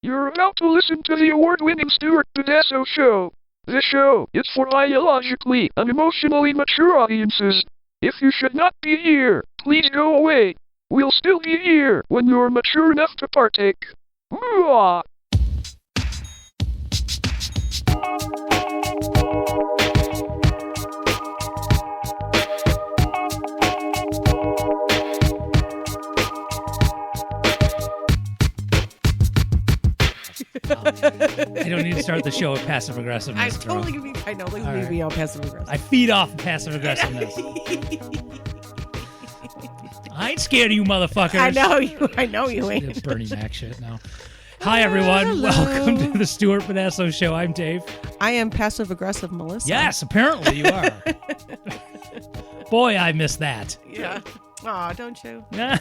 You're about to listen to the award-winning Stuart Tedesco Show. This show is for biologically and emotionally mature audiences. If you should not be here, please go away. We'll still be here when you're mature enough to partake. Mwah! I don't need to start the show with passive-aggressiveness. I totally I know, like All be all passive-aggressive. I feed off passive-aggressiveness. I ain't scared of you motherfuckers. I know you ain't. It's Bernie Mac shit now. Hi, everyone. Hello. Welcome to the Stuart Tedesco Show. I'm Dave. I am passive-aggressive Melissa. Yes, apparently you are. Boy, I miss that. Yeah. Aw, don't you? Yeah.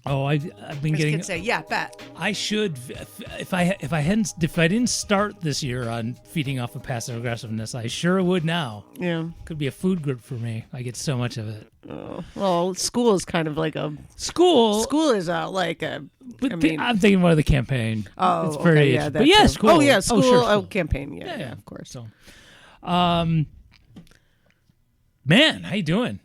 Oh, I've been getting. Say, yeah, bet. I should, if I didn't start this year on feeding off of passive aggressiveness, I sure would now. Yeah. Could be a food group for me. I get so much of it. Oh. Well, school is kind of like a school. School is like a. But I mean, I'm thinking more of the campaign. Oh, it's pretty. okay, yeah, but yeah, too. school. Oh yeah, school. Sure, school. Campaign. Yeah, of course. So, man, how you doing?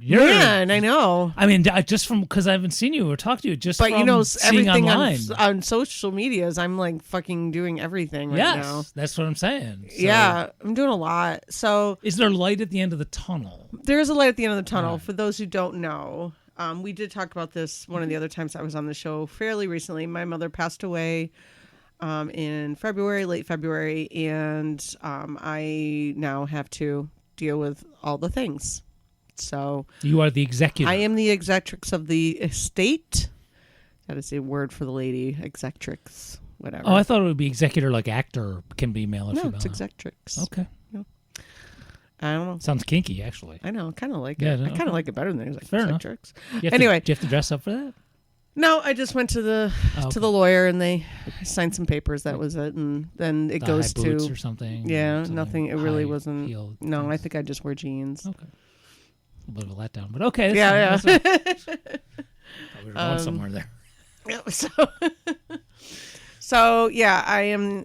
Man, I know. I mean, just from because I haven't seen you or talked to you, just but from you know, seeing everything online. on social medias, I'm like fucking doing everything right now. Yes, that's what I'm saying. So, yeah, I'm doing a lot. So, is there light at the end of the tunnel? There is a light at the end of the tunnel. Right. For those who don't know, we did talk about this one of the other times I was on the show fairly recently. My mother passed away in February, late February, and I now have to deal with all the things. So you are the executor. I am the executrix of the estate. That is a word for the lady. Executrix, whatever. Oh, I thought it would be executor, like actor can be male or female. No, it's executrix. Okay. Yeah. I don't know. Sounds kinky, actually. I know. I kind of like Yeah, it. no, I kind of like it better than executrix. Anyway, do you have to dress up for that? No, I just went to the lawyer and they signed some papers. That was it, and then it goes high to boots or something. Yeah, something nothing. It really wasn't. No, things. I think I just wear jeans. Okay. A bit of a letdown, but okay. Yeah. We were going somewhere there. Yeah, so yeah, I am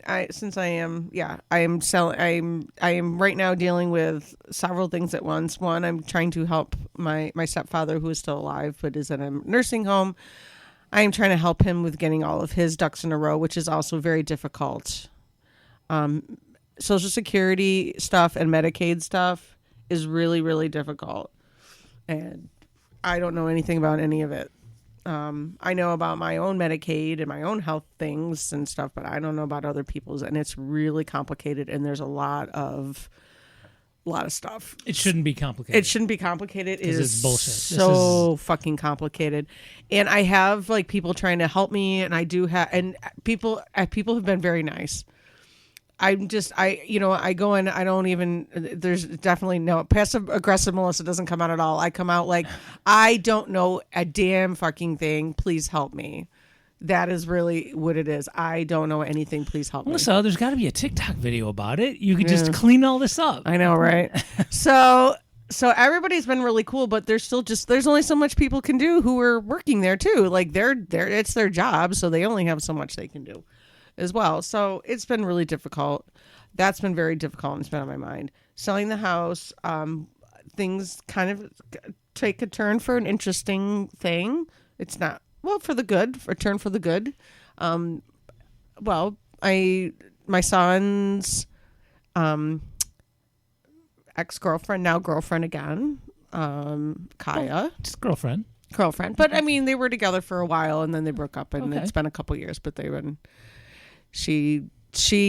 right now dealing with several things at once. One, I'm trying to help my stepfather, who is still alive but is in a nursing home. I am trying to help him with getting all of his ducks in a row, which is also very difficult. Social Security stuff and Medicaid stuff is really, really difficult. And I don't know anything about any of it. I know about my own Medicaid and my own health things and stuff, but I don't know about other people's, and it's really complicated. And there's a lot of stuff. It shouldn't be complicated. It shouldn't be complicated. It is bullshit. So fucking complicated. And I have like people trying to help me, and I do have, and people have been very nice. I go in, I don't even, there's definitely no, passive-aggressive Melissa doesn't come out at all. I come out like, I don't know a damn fucking thing. Please help me. That is really what it is. I don't know anything. Please help me. Melissa, there's got to be a TikTok video about it. You could just clean all this up. I know, right? So everybody's been really cool, but there's only so much people can do who are working there too. Like it's their job, so they only have so much they can do as well. So it's been really difficult. That's been very difficult and it's been on my mind. Selling the house, things kind of take a turn for an interesting thing. It's not, well, for the good, for a turn for the good. My son's ex-girlfriend, now girlfriend again, Kaya. Just girlfriend. But I mean, they were together for a while and then they broke up, and it's been a couple years, but they've been, she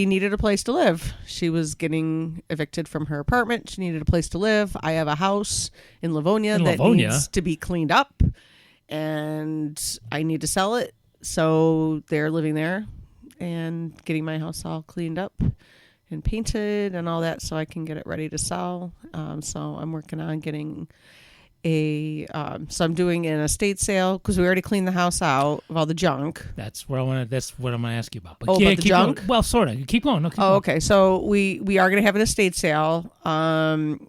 needed a place to live. She was getting evicted from her apartment. She needed a place to live. I have a house in Livonia that needs to be cleaned up, and I need to sell it. So they're living there and getting my house all cleaned up and painted and all that so I can get it ready to sell. So I'm working on getting so I'm doing an estate sale because we already cleaned the house out of all the junk. That's what I'm going to ask you about. But about the junk? Going. Well, sort of. Keep going. No, keep going. Okay. So we are going to have an estate sale. I'm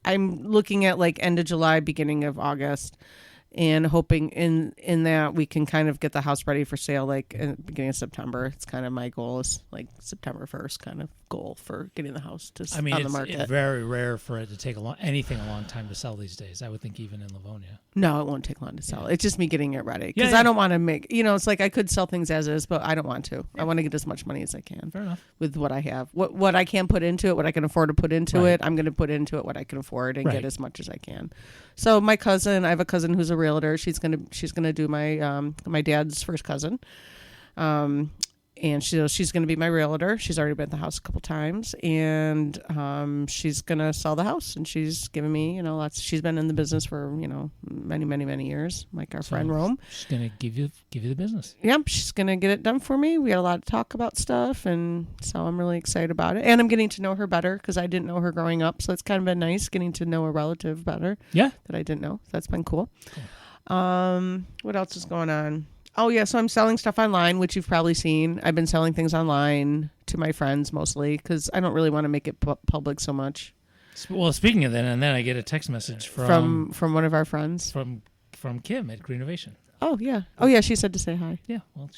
looking at like end of July, beginning of August. and hoping in that we can kind of get the house ready for sale like in the beginning of September. It's kind of my goal is like September 1st kind of goal for getting the house on the market. It's very rare for it to take anything a long time to sell these days. I would think even in Livonia. No, it won't take long to sell. It's just me getting it ready because I don't want to make, it's like I could sell things as is, but I don't want to. I want to get as much money as I can. Fair enough. With what I have. What I can put into it, what I can afford to put into it, I'm going to put into it what I can afford and get as much as I can. So my cousin, I have a cousin who's a realtor. She's gonna do my dad's first cousin, and she's gonna be my realtor. She's already been at the house a couple times, and she's gonna sell the house. And she's given me lots. She's been in the business for many years, like our friend Rome. She's gonna give you the business. Yep, she's gonna get it done for me. We had a lot to talk about stuff, and so I'm really excited about it. And I'm getting to know her better because I didn't know her growing up, so it's kind of been nice getting to know a relative better. Yeah, that I didn't know. So that's been cool. What else is going on? Oh yeah, so I'm selling stuff online, which you've probably seen. I've been selling things online to my friends mostly because I don't really want to make it public so much. Well, speaking of that, and then I get a text message from one of our friends from Kim at Green Innovation. Oh yeah, she said to say hi. Yeah, well,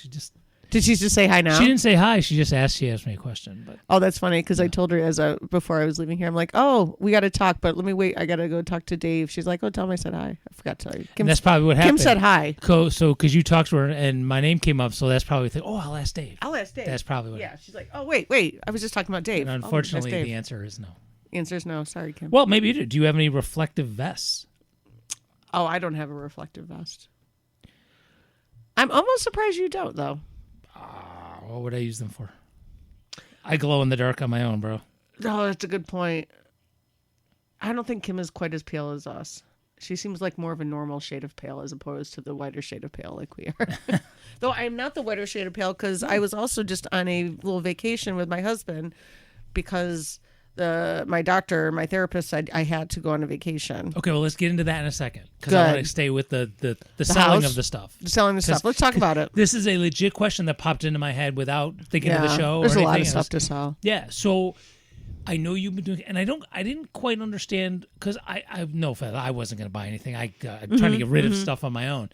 Did she just say hi now? She didn't say hi. She asked me a question. But oh, that's funny because I told her before I was leaving here. I'm like, oh, we got to talk, but let me wait. I got to go talk to Dave. She's like, oh, tell him I said hi. I forgot to tell you. And that's probably what happened. Kim said hi. So because you talked to her and my name came up, so that's probably I'll ask Dave. That's probably what. Yeah, she's like, oh wait. I was just talking about Dave. And unfortunately, the answer is no. The answer is no. Sorry, Kim. Well, maybe you do. Do you have any reflective vests? Oh, I don't have a reflective vest. I'm almost surprised you don't, though. What would I use them for? I glow in the dark on my own, bro. Oh, that's a good point. I don't think Kim is quite as pale as us. She seems like more of a normal shade of pale as opposed to the whiter shade of pale like we are. Though I'm not the whiter shade of pale because I was also just on a little vacation with my husband because my therapist said I had to go on a vacation. Okay, well, let's get into that in a second because I want to stay with the selling house, of the stuff. Selling the stuff. Let's talk about it. This is a legit question that popped into my head without thinking of the show. There's or anything. A lot of stuff to sell. Yeah, so I know you've been doing, and I didn't quite understand because I no, I wasn't going to buy anything. I'm trying to get rid of stuff on my own.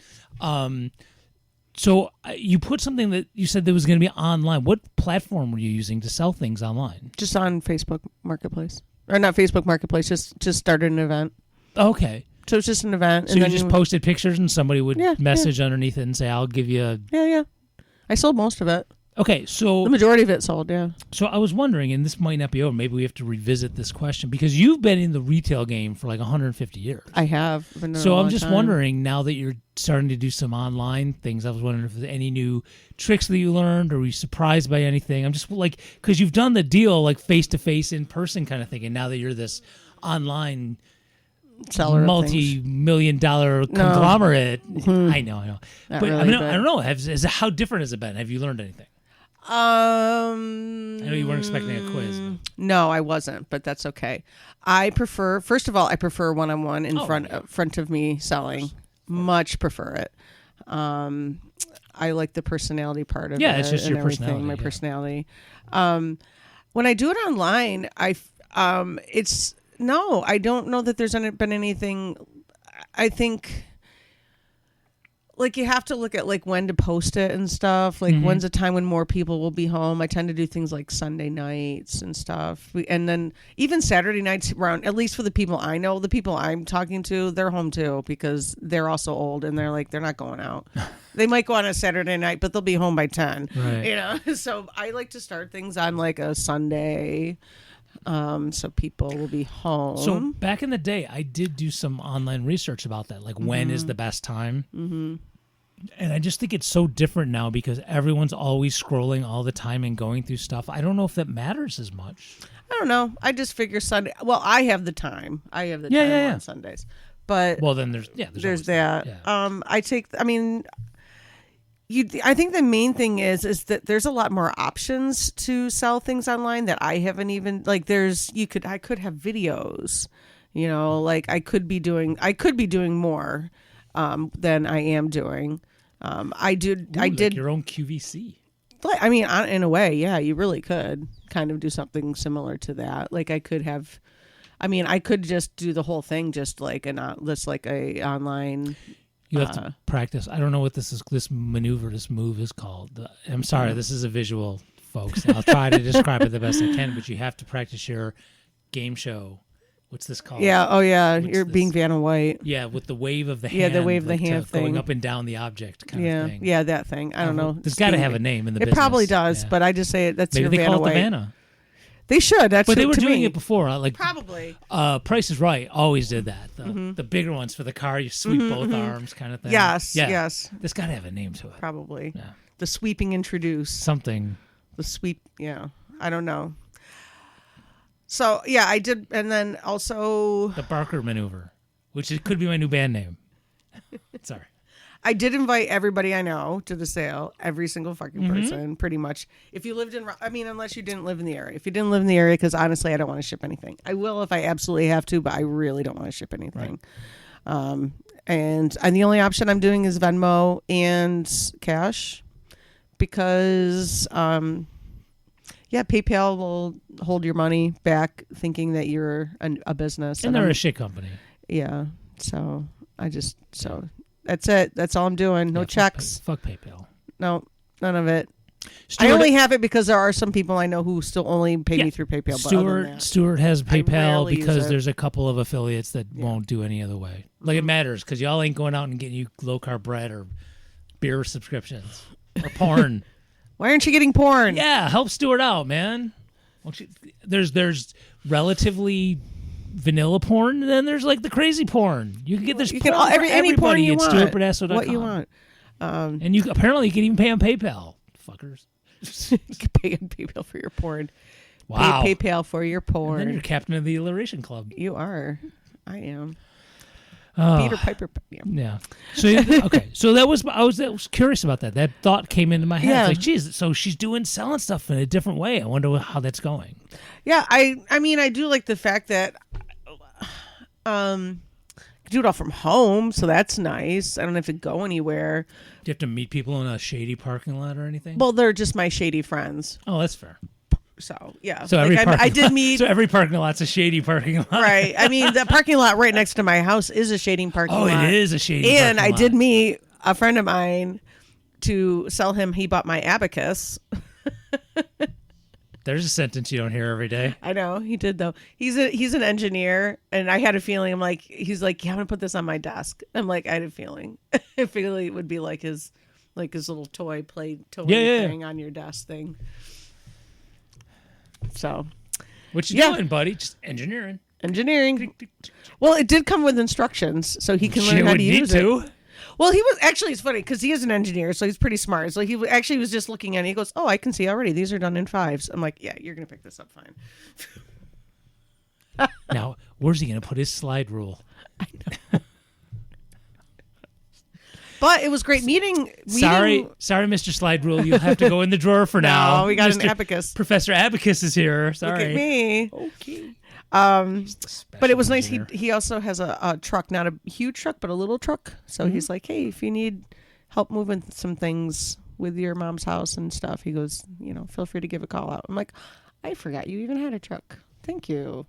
So you put something that you said that was going to be online. What platform were you using to sell things online? Just on Facebook Marketplace. Or not Facebook Marketplace, just started an event. Okay. So it's just an event. So and you just posted pictures and somebody would message underneath it and say, I'll give you a... Yeah. I sold most of it. Okay, so... The majority of it sold, yeah. So I was wondering, and this might not be over, maybe we have to revisit this question, because you've been in the retail game for like 150 years. I have. So I'm just wondering, now that you're starting to do some online things, I was wondering if there's any new tricks that you learned, or were you surprised by anything? I'm just like, because you've done the deal like face-to-face, in-person kind of thing, and now that you're this online... seller multi-million-dollar conglomerate. I know. But really, I don't know. How different has it been? Have you learned anything? I know you weren't expecting a quiz. But. No, I wasn't, but that's okay. First of all, I prefer one-on-one in front of me selling. Much prefer it. I like the personality part of it. Yeah, it's just your personality. My personality. When I do it online, I don't know that there's been anything. I think, like, you have to look at like when to post it and stuff. Like, when's a time when more people will be home? I tend to do things like Sunday nights and stuff, and then even Saturday nights around. At least for the people I know, the people I'm talking to, they're home too because they're also old and they're not going out. They might go on a Saturday night, but they'll be home by 10. Right. So I like to start things on like a Sunday. So people will be home. So back in the day, I did do some online research about that, like when is the best time. And I just think it's so different now because everyone's always scrolling all the time and going through stuff. I don't know if that matters as much. I don't know. I just figure Sunday. Well, I have the time. Time on Sundays. But then there's that. Yeah. I think the main thing is that there's a lot more options to sell things online that I haven't even like. I could have videos, like I could be doing more than I am doing. I did your own QVC. But, I mean, in a way, yeah, you really could kind of do something similar to that. Like I could just do the whole thing, just like a online. You have to practice. I don't know what this move is called. I'm sorry, this is a visual, folks. I'll try to describe it the best I can, but you have to practice your game show. What's this called? Yeah. Oh, yeah. You're being Vanna White. Yeah, with the wave of the hand. Yeah, the wave of the hand thing. Going up and down the object kind of thing. Yeah, that thing. I don't know. There's got to have a name in the business. It probably does, but I just say that's your Vanna White. Maybe they call it the Vanna. They should. That's but they were doing it before. Probably. Price is Right always did that. The bigger ones for the car, you sweep both arms kind of thing. Yes. Yes. There's got to have a name to it. Probably. Yeah. The sweeping introduce. Something. The sweep. Yeah. I don't know. So, yeah, I did. And then also the Barker maneuver, which could be my new band name. Sorry. I did invite everybody I know to the sale, every single fucking person, pretty much. If you lived unless you didn't live in the area. If you didn't live in the area, because honestly, I don't want to ship anything. I will if I absolutely have to, but I really don't want to ship anything. Right. And the only option I'm doing is Venmo and cash because, PayPal will hold your money back thinking that you're a business. And they're a shit company. Yeah. So that's it. That's all I'm doing. No checks. Fuck PayPal. No, none of it. I only have it because there are some people I know who still only pay me through PayPal. Stuart has PayPal because there's a couple of affiliates that won't do any other way. Like it matters because y'all ain't going out and getting you low carb bread or beer subscriptions or porn. Why aren't you getting porn? Yeah, help Stuart out, man. There's relatively vanilla porn, and then there's like the crazy porn. You can get this porn for any porn you want. StuartBrasso.com. What you want. And you apparently you can even pay on PayPal, fuckers. You can pay on PayPal for your porn. Wow. Pay PayPal for your porn. And then you're captain of the Alliteration Club. You are. I am. Peter Piper. Yeah. So okay. So I was curious about that. That thought came into my head. Yeah. Like, geez, so she's selling stuff in a different way. I wonder how that's going. Yeah. I mean, I do like the fact that do it all from home, so that's nice. I don't have to go anywhere. Do you have to meet people in a shady parking lot or anything? Well, they're just my shady friends. Oh, that's fair. So, yeah. So I did meet... So every parking lot's a shady parking lot. Right. I mean, the parking lot right next to my house is a shading parking lot. Oh, it is a shady parking lot. And I did meet a friend of mine to sell him. He bought my abacus. There's a sentence you don't hear every day. I know. He did, though. He's an engineer, and I had a feeling, he's like, yeah, I'm going to put this on my desk. I'm like, I had a feeling. I feel it would be like his little toy thing on your desk thing. So, what you doing, buddy? Just engineering. Well, it did come with instructions, so he can learn how to use it. Well, it's funny because he is an engineer, so he's pretty smart. So he actually was just looking at it. He goes, "Oh, I can see already. These are done in 5s." I'm like, "Yeah, you're gonna pick this up fine." Now, where's he gonna put his slide rule? I know. But it was great meeting. Sorry, Mr. Slide Rule. You'll have to go in the drawer for now. No, we got an abacus. Professor Abacus is here. Sorry. Look at me. Okay. But it was nice. He also has a truck, not a huge truck, but a little truck. So he's like, hey, if you need help moving some things with your mom's house and stuff, he goes, feel free to give a call out. I'm like, I forgot you even had a truck. Thank you.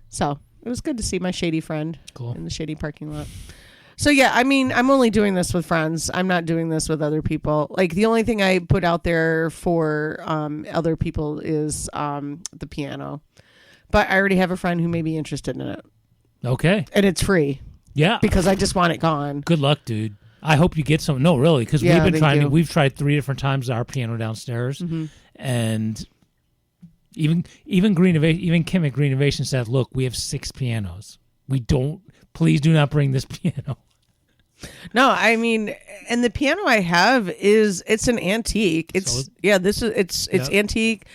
So it was good to see my shady friend in the shady parking lot. So, yeah, I mean, I'm only doing this with friends. I'm not doing this with other people. Like, the only thing I put out there for other people is the piano. But I already have a friend who may be interested in it. Okay. And it's free. Yeah. Because I just want it gone. Good luck, dude. I hope you get some. No, really, because we've tried 3 different times our piano downstairs. Mm-hmm. And even Kim at Green Innovation said, look, we have 6 pianos. Please do not bring this piano. No, I mean, and the piano I have it's an antique. It's antique.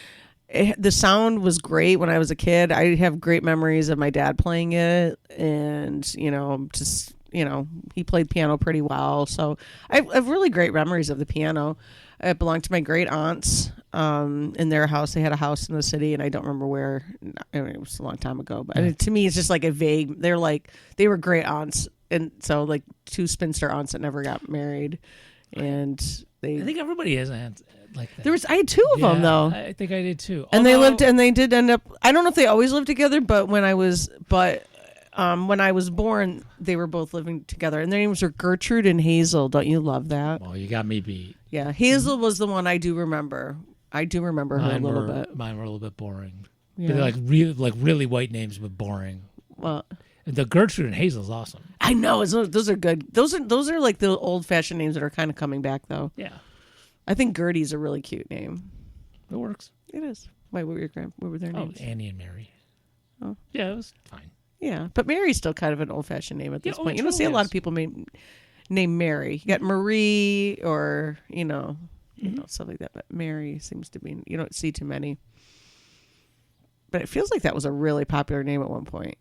The sound was great when I was a kid. I have great memories of my dad playing it, and he played piano pretty well. So I have really great memories of the piano. It belonged to my great aunts in their house. They had a house in the city, and I don't remember where. I mean, it was a long time ago, but to me, it's just like a vague. They were great aunts, and so like 2 spinster aunts that never got married, and I think everybody has aunts like that. I had 2 of them though. I think I did too. And they did end up. I don't know if they always lived together, but when I was born, they were both living together, and their names were Gertrude and Hazel. Don't you love that? Well, you got me beat. Yeah, Hazel was the one I do remember. I do remember her a little bit. Mine were a little bit boring. Yeah. They're like really white names, but boring. Well, the Gertrude and Hazel's awesome. I know those are good. Those are like the old fashioned names that are kind of coming back though. Yeah, I think Gertie's a really cute name. it works. It is. Wait, what were their names? Oh, Annie and Mary. Oh, yeah, it was fine. Yeah, but Mary's still kind of an old fashioned name at this point. You don't see a lot of people named Mary. You got Marie or stuff like that. But Mary seems to be, you don't see too many. But it feels like that was a really popular name at one point.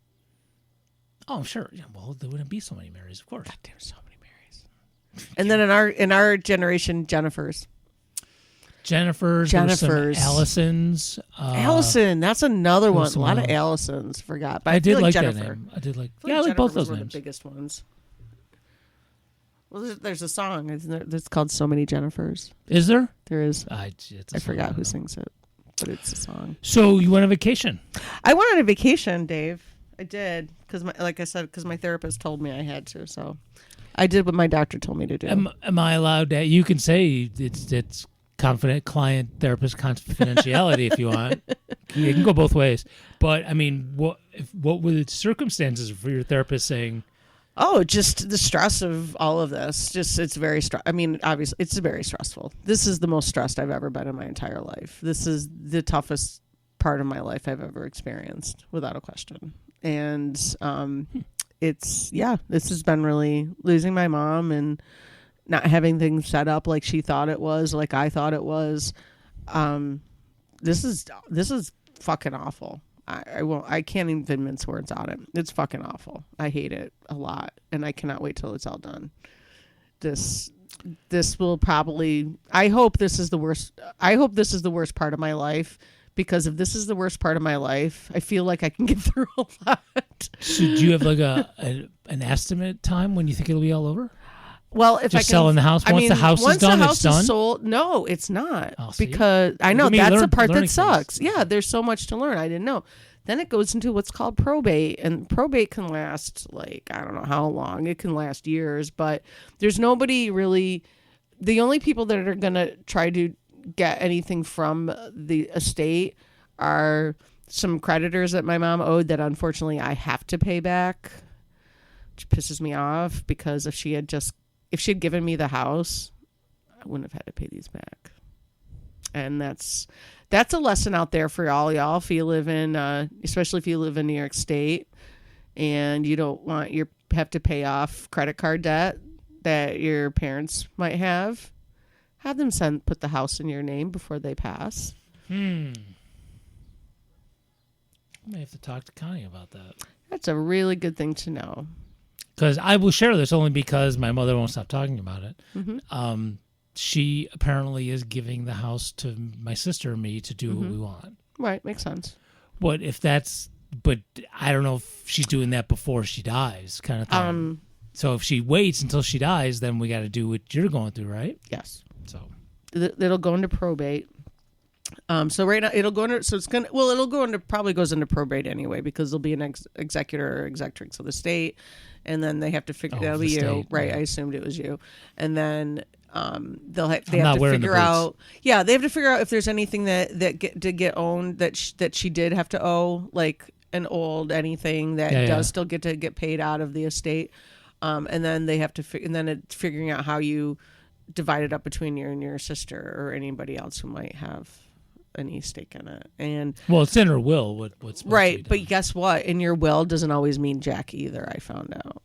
Oh, sure. Yeah, well, there wouldn't be so many Marys, of course. God damn, so many Marys. And then in our generation, Jennifers. Jennifers. Allisons. Allison, that's another one. A lot of Allisons. Forgot. But I did like Jennifer. that name. I did like. I like both those were names. The biggest ones. Well, there's a song. Isn't there? That's called "So Many Jennifers." Is there? There is. I forgot who sings it, but it's a song. So you went on vacation? I went on a vacation, Dave. I did because, like I said, my therapist told me I had to. So I did what my doctor told me to do. Am I allowed to? You can say it's confident client therapist confidentiality if you want. You can go both ways. But I mean, what were the circumstances for your therapist saying? Oh, just the stress of all of this. It's very I mean, obviously, it's very stressful. This is the most stressed I've ever been in my entire life. This is the toughest part of my life I've ever experienced, without a question. And this has been really losing my mom and not having things set up like she thought it was, like I thought it was. This is fucking awful. I can't even mince words on it. It's fucking awful. I hate it a lot, and I cannot wait till it's all done. This will probably. I hope this is the worst. I hope this is the worst part of my life, because if this is the worst part of my life, I feel like I can get through a lot. So do you have like an estimate time when you think it'll be all over? Well, if just I can, selling the house once the house is done, it's done. Sold, no, it's not, See? because I know that's the part that sucks. Things. Yeah, there's so much to learn. I didn't know. Then it goes into what's called probate, and probate can last like I don't know how long. It can last years, but there's nobody really. The only people that are gonna try to get anything from the estate are some creditors that my mom owed that unfortunately I have to pay back, which pisses me off, because if she had given me the house, I wouldn't have had to pay these back. And that's a lesson out there for all y'all. If you live in, especially if you live in New York State, and you don't want have to pay off credit card debt that your parents might have them put the house in your name before they pass. I may have to talk to Connie about that. That's a really good thing to know. Because I will share this only because my mother won't stop talking about it. Mm-hmm. She apparently is giving the house to my sister and me to do what we want. Right, makes sense. But I don't know if she's doing that before she dies, kind of thing. So if she waits until she dies, then we got to do what you're going through, right? Yes. So it'll go into probate. So right now it'll go into. So it's gonna. Well, it'll go into. Probably goes into probate anyway, because there'll be an executor or executrix of the state, and then they have to figure. That'll be you, state, right? Yeah. I assumed it was you, and then they have to wearing figure the out. Yeah, they have to figure out if there's anything that get owned that she did have to owe, like an old anything that does still get to get paid out of the estate, and then they have to and then it's figuring out how you divide it up between you and your sister or anybody else who might have any stake in it. And well, it's in her will. What's right, but guess what? In your will doesn't always mean jack either. I found out,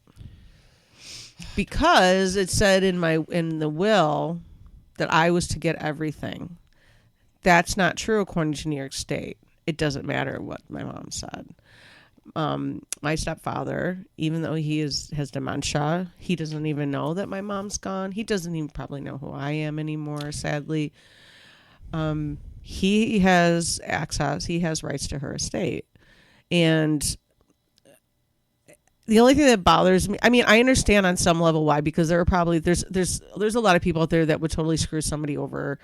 because it said in the will that I was to get everything. That's not true according to New York State. It doesn't matter what my mom said. My stepfather, even though he has dementia, he doesn't even know that my mom's gone. He doesn't even probably know who I am anymore, sadly. He has access. He has rights to her estate. And the only thing that bothers me, I mean, I understand on some level why, because there are probably, there's a lot of people out there that would totally screw somebody over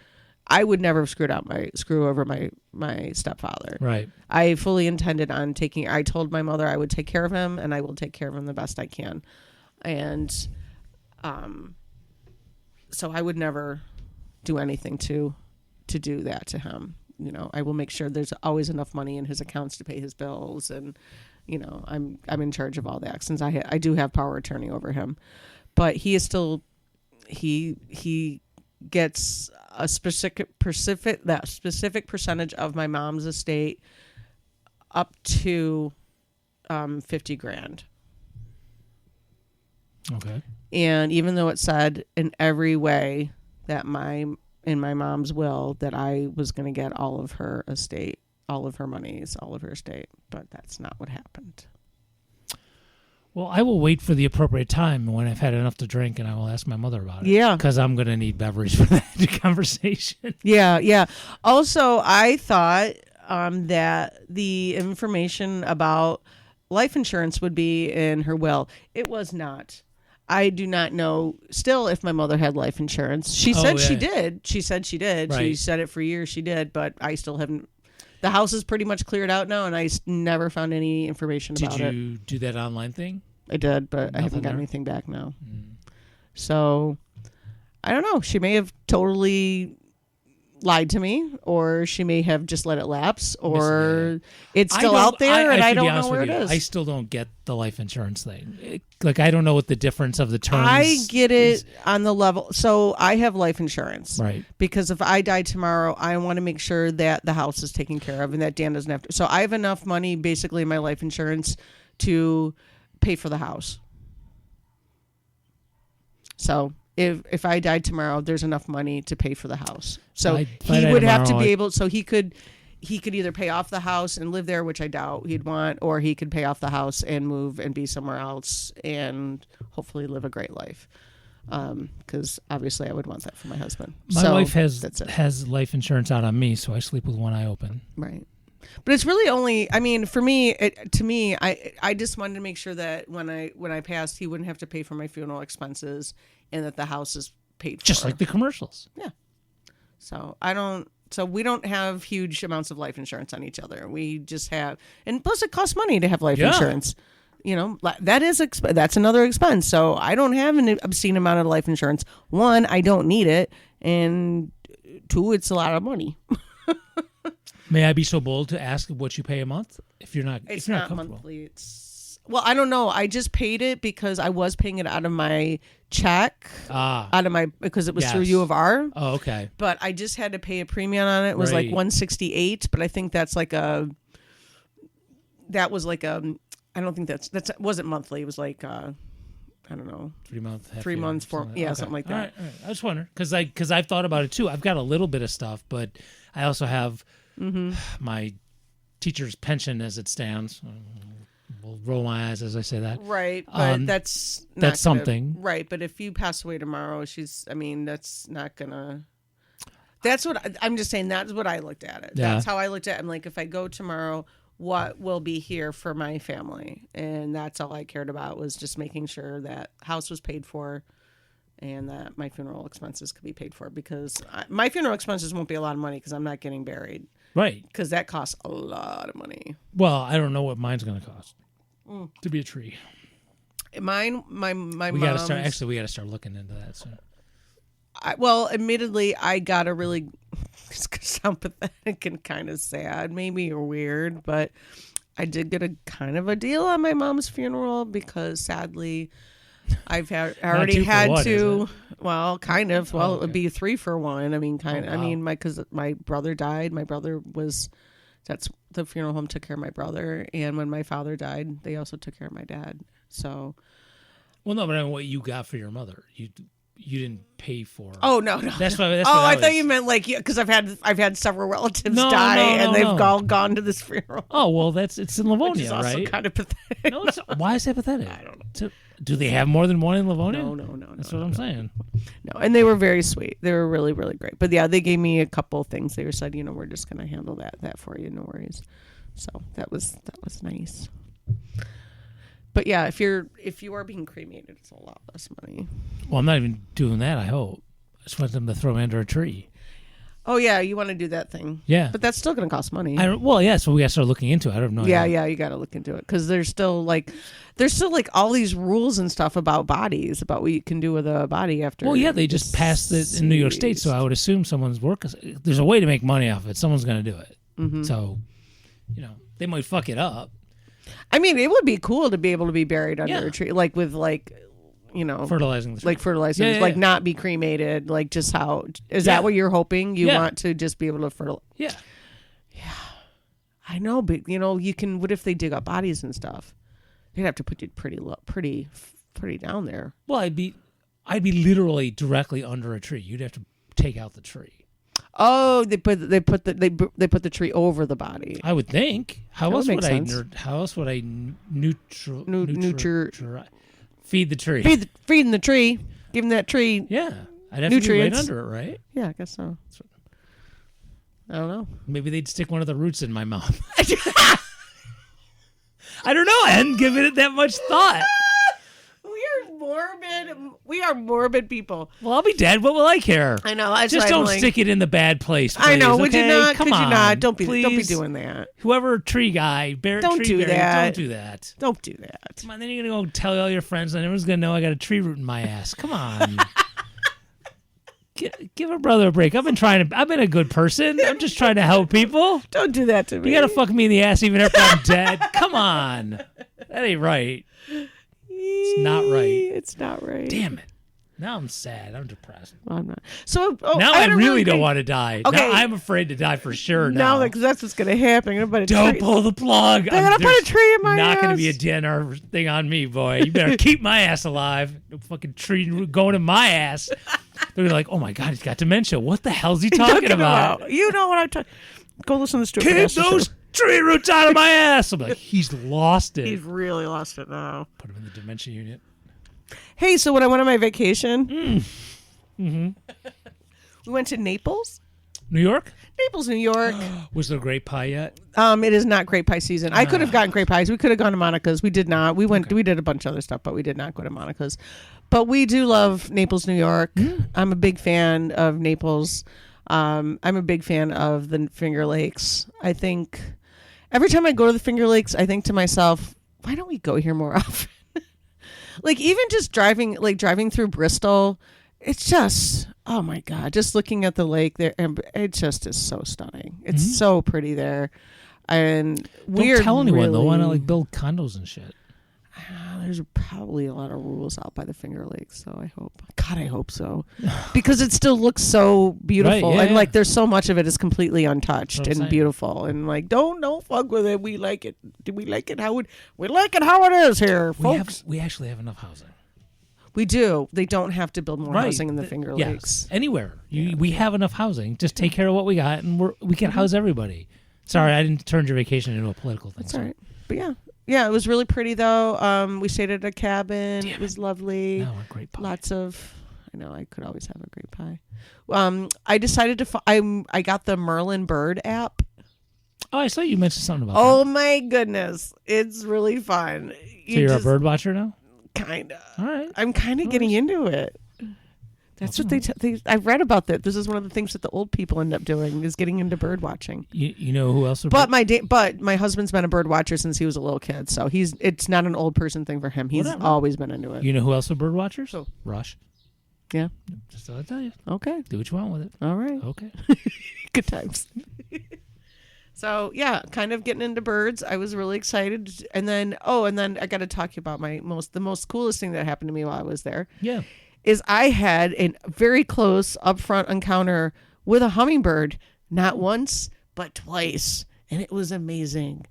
I would never have screw over my stepfather. Right. I fully intended on I told my mother I would take care of him, and I will take care of him the best I can. And so I would never do anything to do that to him. I will make sure there's always enough money in his accounts to pay his bills, and I'm in charge of all that since I do have power of attorney over him. But he is still he gets a specific percentage of my mom's estate up to $50,000. Okay. And even though it said in every way that in my mom's will that I was going to get all of her estate, all of her monies, all of her estate, but that's not what happened. Well, I will wait for the appropriate time when I've had enough to drink, and I will ask my mother about it. Yeah. Because I'm going to need beverage for that conversation. Yeah. Also, I thought that the information about life insurance would be in her will. It was not. I do not know still if my mother had life insurance. She said she did. She said she did. Right. She said it for years she did, but I still haven't. The house is pretty much cleared out now, and I never found any information about it. Did you do that online thing? I did, but I haven't got anything back now. So, I don't know. She may have totally lied to me, or she may have just let it lapse, or it's still out there, and I don't know where it is. I still don't get the life insurance thing. I don't know what the difference of the terms I get it on the level. So I have life insurance. Right. Because if I die tomorrow, I want to make sure that the house is taken care of and that Dan doesn't have to. So I have enough money basically in my life insurance to pay for the house. So if I died tomorrow, there's enough money to pay for the house. So he would have to be able, so he could either pay off the house and live there, which I doubt he'd want, or he could pay off the house and move and be somewhere else and hopefully live a great life. Because obviously I would want that for my husband. My wife has life insurance out on me, so I sleep with one eye open. Right. But it's really only, I mean, for me, I just wanted to make sure that when I passed, he wouldn't have to pay for my funeral expenses and that the house is paid for. Just like the commercials. Yeah. So we don't have huge amounts of life insurance on each other. We just have, and plus it costs money to have life insurance. That's another expense. So I don't have an obscene amount of life insurance. One, I don't need it, and two, it's a lot of money. May I be so bold to ask what you pay a month? It's not comfortable. Monthly. Well, I don't know. I just paid it because I was paying it out of my check, because it was through U of R. Oh, okay. But I just had to pay a premium on it. It was like $168, but I think that's I don't think that wasn't monthly. It was like, I don't know. 3 months. 3 months, something like that. All right. I was wondering because I've thought about it too. I've got a little bit of stuff, but I also have my teacher's pension as it stands. We'll roll my eyes as I say that. Right, but that's something. Right, but if you pass away tomorrow, that's not gonna. That's what I'm just saying. That's what I looked at it. Yeah. That's how I looked at it. I'm like, if I go tomorrow, what will be here for my family? And that's all I cared about was just making sure that house was paid for and that my funeral expenses could be paid for, because my funeral expenses won't be a lot of money because I'm not getting buried. Right. Because that costs a lot of money. Well, I don't know what mine's going to cost to be a tree. My we got to start looking into that soon. Admittedly, I got a really, it's going to sound pathetic and kind of sad, maybe, or weird, but I did get a kind of a deal on my mom's funeral because sadly, I've already had to. Well, kind of. Well, it would be 3 for 1. I mean, kind of. Wow. I mean, because my brother died. My brother that's the funeral home took care of my brother, and when my father died, they also took care of my dad. So. Well, no, but I mean, what you got for your mother, you didn't pay for. Oh no. That's what I thought you meant like because I've had several relatives die and they've all gone to this funeral. Oh well, it's in Livonia, which is also right? kind of pathetic. No, why is that pathetic? I don't know. Do they have more than one in Livonia? No. That's what I'm saying. No, and they were very sweet. They were really, really great. But yeah, they gave me a couple things. They said, we're just going to handle that for you. No worries. So that was nice. But yeah, if you are being cremated, it's a lot less money. Well, I'm not even doing that. I hope. I just want them to throw me under a tree. Oh yeah, you want to do that thing. Yeah. But that's still going to cost money. So we got to start looking into it. I don't know. Yeah, you got to look into it because there's still like all these rules and stuff about bodies, about what you can do with a body after. Well, yeah, they just passed it in New York State, so I would assume someone's work. There's a way to make money off it. Someone's going to do it. Mm-hmm. So, they might fuck it up. I mean, it would be cool to be able to be buried under a tree, like with fertilizing the tree. Like fertilizing, like not be cremated, like just how is that what you're hoping? You want to just be able to fertilize? Yeah. I know, but you can. What if they dig up bodies and stuff? They'd have to put you pretty down there. Well, I'd be literally directly under a tree. You'd have to take out the tree. Oh, they put the tree over the body. I would think. How else would I feed the tree? Feeding the tree. Give them that tree. Yeah, I'd have nutrients. to be right under it, right? Yeah, I guess so. I don't know. Maybe they'd stick one of the roots in my mouth. I don't know. I hadn't given it that much thought. We are morbid people. Well, I'll be dead. What will I care? I know. Just don't stick it in the bad place. Please, I know. Would okay? you not? Come Could on, you not? Don't be doing that. Whoever tree guy, don't do that. Don't do that. Don't do that. Come on. Then you're gonna go tell all your friends, and everyone's gonna know I got a tree root in my ass. Come on. Give a brother a break. I've been a good person. I'm just trying to help people. Don't do that to me. You gotta fuck me in the ass even after I'm dead. Come on. That ain't right. It's not right. It's not right. Damn it. Now I'm sad. I'm depressed. Well, I'm not. So now I really don't want to die. Okay. Now I'm afraid to die for sure. Now, because that's what's going to happen. Don't pull the plug. They're going to put a tree in my ass. Not going to be a DNR thing on me, boy. You better keep my ass alive. No fucking tree going in my ass. They're like, oh my God, he's got dementia. What the hell's he talking about? You know what I'm talking. Go listen to Stuart. Keep those tree roots out of my ass. I'm like, he's lost it. He's really lost it now. Put him in the dementia unit. Hey, so when I went on my vacation, mm-hmm. we went to Naples. New York? Naples, New York. Was there grape pie yet? It is not grape pie season. I could have gotten grape pies. We could have gone to Monica's. We did not. We went. Okay. We did a bunch of other stuff, but we did not go to Monica's. But we do love Naples, New York. I'm a big fan of Naples. I'm a big fan of the Finger Lakes. I think every time I go to the Finger Lakes, I think to myself, why don't we go here more often? Like even just driving through Bristol, it's just, oh my God, just looking at the lake there, and it just is so stunning. It's so pretty there. And don't tell anyone. They'll want to build condos and shit. There's probably a lot of rules out by the Finger Lakes, so I hope so, because it still looks so beautiful, right, yeah, and there's so much of it is completely untouched and beautiful, and don't fuck with it. We like it. Do we like it how it is here, folks? We actually have enough housing. We do. They don't have to build more housing in the Finger Lakes. Anywhere. We have enough housing. Just take care of what we got, and we can house everybody. Sorry, I didn't turn your vacation into a political thing. That's all right. But yeah, it was really pretty though. We stayed at a cabin. It was lovely. No, a great pie. I know I could always have a great pie. I decided to. I got the Merlin Bird app. Oh, I saw you mentioned something about that. Oh my goodness, it's really fun. You're a bird watcher now? Kinda. All right. I'm kind of getting into it. That's what I've read about that. This is one of the things that the old people end up doing is getting into bird watching. You know who else? But my husband's been a bird watcher since he was a little kid, so it's not an old person thing for him. He's always been into it. You know who else are bird watchers? So, Rush. Yeah. Just thought I'd tell you. Okay. Do what you want with it. All right. Okay. Good times. So yeah, kind of getting into birds. I was really excited, and then I got to talk to you about the most coolest thing that happened to me while I was there. Yeah. Is I had a very close upfront encounter with a hummingbird, not once, but twice. And it was amazing.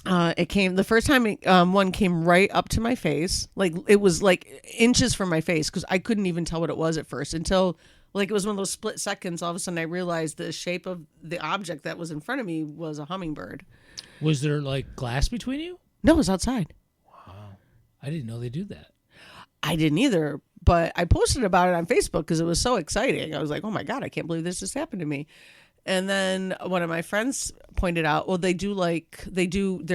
The first time one came right up to my face. Like it was like inches from my face because I couldn't even tell what it was at first until it was one of those split seconds. All of a sudden I realized the shape of the object that was in front of me was a hummingbird. Was there glass between you? No, it was outside. Wow. I didn't know they do that. I didn't either, but I posted about it on Facebook because it was so exciting. I was like, oh my God, I can't believe this just happened to me. And then one of my friends pointed out, well, they're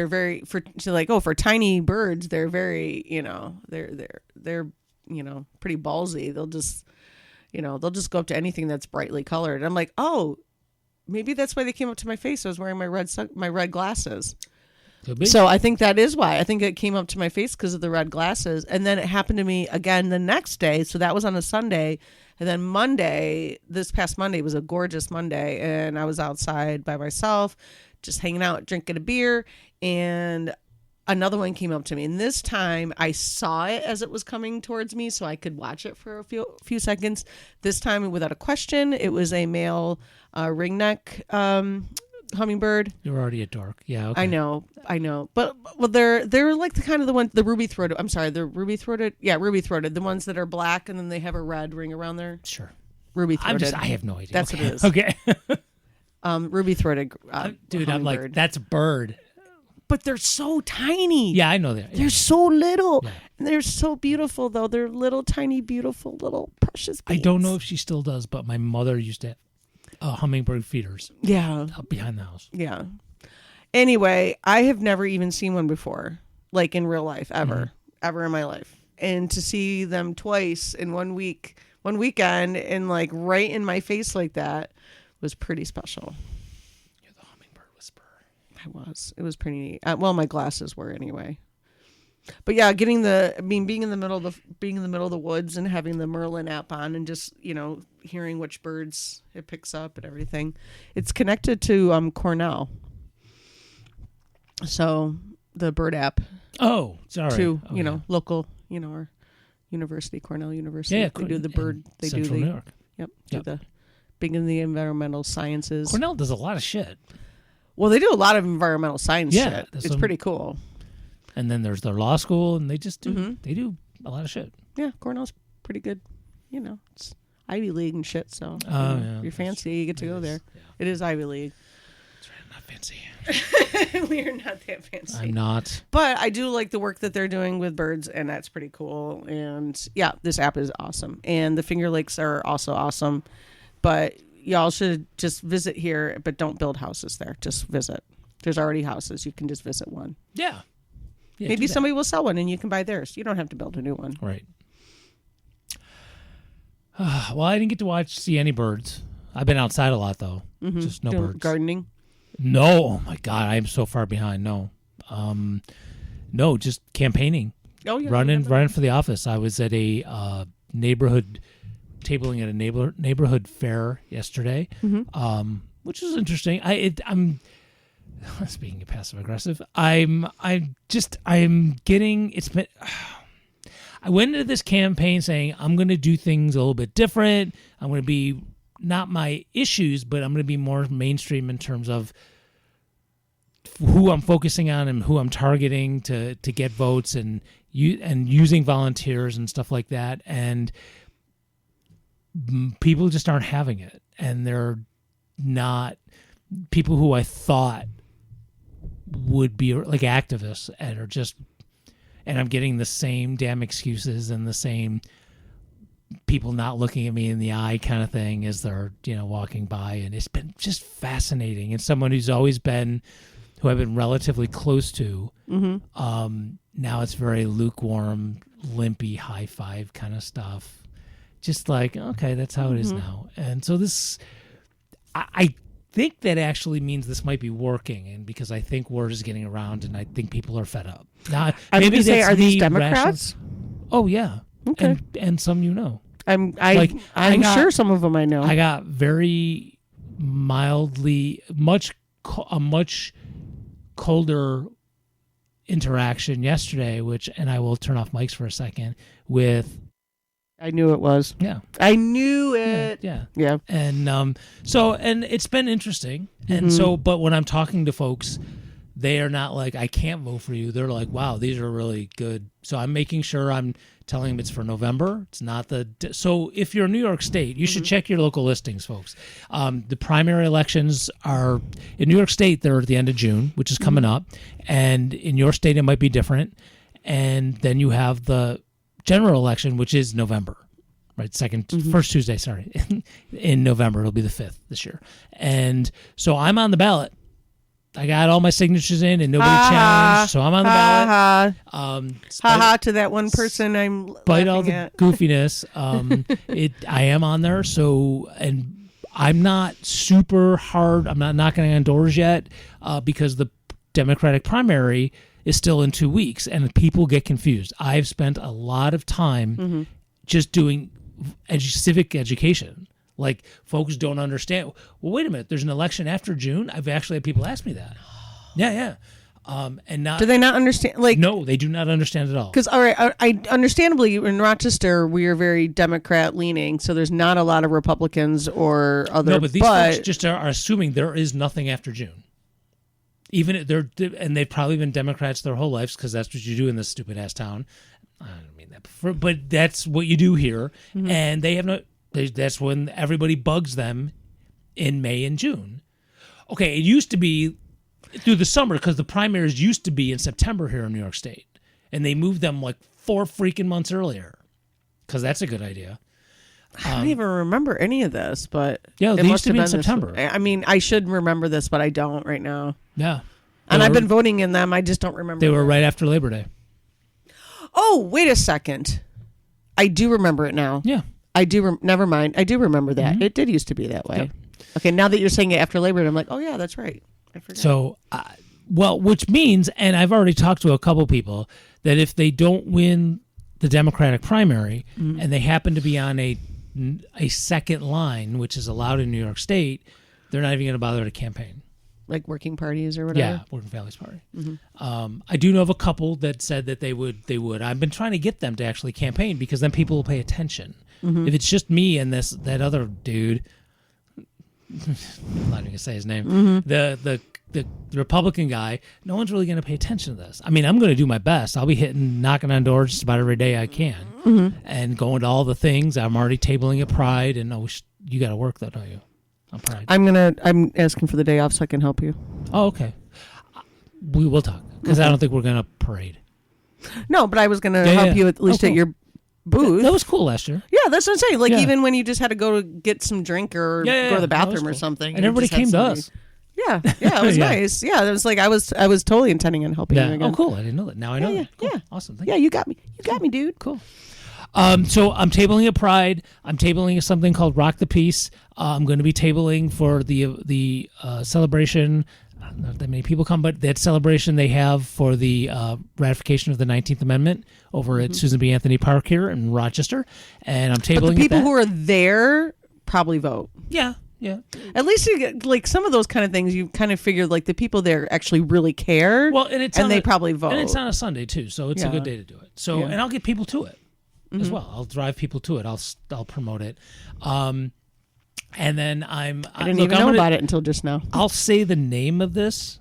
very, for tiny birds, they're very, they're pretty ballsy. They'll just, they'll just go up to anything that's brightly colored. I'm like, oh, maybe that's why they came up to my face. I was wearing my red glasses. So I think that is why. I think it came up to my face because of the red glasses. And then it happened to me again the next day. So that was on a Sunday. And then Monday, this past Monday was a gorgeous Monday. And I was outside by myself, just hanging out, drinking a beer. And another one came up to me. And this time I saw it as it was coming towards me so I could watch it for a few seconds. This time without a question, it was a male ringneck hummingbird. You're already a dork. Yeah, okay. I know. But they're like the ruby-throated. I'm sorry, the ruby-throated. Yeah, ruby-throated. The ones that are black and then they have a red ring around there. Sure. Ruby-throated. I have no idea. That's what it is. Okay. Ruby-throated. Dude, I'm like, that's a bird. But they're so tiny. Yeah, I know that. They're so little. Yeah. And they're so beautiful, though. They're little, tiny, beautiful, little precious beings. I don't know if she still does, but my mother used to have hummingbird feeders. Yeah. Up behind the house. Yeah. Anyway, I have never even seen one before, like in real life, ever in my life. And to see them twice in 1 weekend, and like right in my face like that was pretty special. You're the hummingbird whisperer. It was pretty neat. Well, my glasses were anyway. But yeah, being in the middle of the woods and having the Merlin app on and just, hearing which birds it picks up and everything. It's connected to Cornell. So the bird app. Oh, sorry. To, local, our university, Cornell University. Yeah, they do the bird. They Central do the New York. Yep. Do the big in the environmental sciences. Cornell does a lot of shit. Well, they do a lot of environmental science Yeah, shit. It's pretty cool. And then there's their law school, and they just do they do a lot of shit. Yeah, Cornell's pretty good. It's Ivy League and shit. So you're fancy, you get to go there. Yeah. It is Ivy League. That's right, I'm not fancy. We are not that fancy. I'm not. But I do like the work that they're doing with birds, and that's pretty cool. And yeah, this app is awesome. And the Finger Lakes are also awesome. But y'all should just visit here, but don't build houses there. Just visit. There's already houses. You can just visit one. Yeah. Maybe somebody will sell one and you can buy theirs. You don't have to build a new one. Right. Well, I didn't get to see any birds. I've been outside a lot, though. Just no birds. Gardening? No. Oh, my God. I am so far behind. No. No, just campaigning. Oh, yeah. Running for the office. I was at a neighborhood, tabling at a neighborhood fair yesterday, which was interesting. I'm speaking of passive aggressive, I'm getting, it's been, I went into this campaign saying I'm going to do things a little bit different. I'm going to be not my issues, but I'm going to be more mainstream in terms of who I'm focusing on and who I'm targeting to get votes and using volunteers and stuff like that. And people just aren't having it. And they're not people who I thought would be like activists and are just, and I'm getting the same damn excuses and the same people not looking at me in the eye kind of thing as they're, walking by. And it's been just fascinating. And someone who I've been relatively close to, now it's very lukewarm, limpy, high five kind of stuff. Just like, okay, that's how it is now. And so I think that actually means this might be working, and because I think word is getting around, and I think people are fed up. Now, maybe say, are these Democrats? Oh yeah, okay, and some I'm sure some of them I know. I got very mildly a much colder interaction yesterday, and I will turn off mics for a second with. I knew it was. Yeah. I knew it. Yeah. And and it's been interesting. And so, but when I'm talking to folks, they are not like, I can't vote for you. They're like, wow, these are really good. So I'm making sure I'm telling them it's for November. It's not so if you're in New York State, you should check your local listings, folks. The primary elections are in New York State. They're at the end of June, which is coming up. And in your state, it might be different. And then you have the general election, which is November, right? First Tuesday, in November. It'll be the 5th this year. And so I'm on the ballot I got all my signatures in and nobody challenged, so I'm on the ballot. Ha to that one person I'm Despite all the at. goofiness, I am on there. So, and I'm not super hard. I'm not knocking on doors yet because the Democratic primary is still in 2 weeks, and people get confused. I've spent a lot of time just doing civic education. Like, folks don't understand. Well, wait a minute. There's an election after June. I've actually had people ask me that. Yeah. And not. Do they not understand? Like, no, they do not understand at all. Because, all right, I understandably in Rochester we are very Democrat leaning, so there's not a lot of Republicans or other. No, but these folks just are assuming there is nothing after June. Even if and they've probably been Democrats their whole lives because that's what you do in this stupid ass town. I don't mean that, but that's what you do here, and they have no. That's when everybody bugs them in May and June. Okay, it used to be through the summer because the primaries used to be in September here in New York State, and they moved them like 4 freaking months earlier because that's a good idea. I don't even remember any of this, but yeah, it they must used to have be in been September. I mean, I should remember this, but I don't right now. Yeah, and I've been voting in them. I just don't remember. They were right after Labor Day. Oh, wait a second. I do remember it now. Yeah. I do. Never mind. I do remember that. It did used to be that way. Yep. Okay, now that you're saying it after Labor Day, I'm like, oh yeah, that's right. I forgot. So, which means, and I've already talked to a couple people that if they don't win the Democratic primary and they happen to be on a second line, which is allowed in New York State, they're not even going to bother to campaign. Like working parties or whatever. Yeah, Working Families Party. I do know of a couple that said that they would. I've been trying to get them to actually campaign because then people will pay attention. If it's just me and that other dude, I'm not even gonna say his name, the Republican guy, no one's really gonna pay attention to this. I mean, I'm gonna do my best. I'll be knocking on doors just about every day I can, and going to all the things. I'm already tabling at Pride, and you got to work though, don't you? On Pride. I'm asking for the day off so I can help you. Oh, okay. We will talk because I don't think we're gonna parade. No, but I was gonna help you at least cool. at your booth. That was cool last year. Yeah, that's what I'm saying. Like even when you just had to go to get some drink or go to the bathroom or something, and everybody came to us. Yeah, it was nice. Yeah, it was like I was totally intending on helping you again. Oh, cool! I didn't know that. Now I know. Yeah, cool. yeah. Awesome. Yeah, you got me. You got me, dude. Cool. So I'm tabling at Pride. I'm tabling something called Rock the Peace. I'm going to be tabling for the celebration. Not that many people come, but that celebration they have for the ratification of the 19th Amendment over at Susan B. Anthony Park here in Rochester. And I'm tabling. But the people who are there probably vote. Yeah. At least you get, like some of those kind of things. You kind of figure like the people there actually really care. Well, and they probably vote. And it's on a Sunday too, so it's a good day to do it. So and I'll get people to it as well. I'll drive people to it. I'll promote it. And then I didn't even know about it until just now. I'll say the name of this,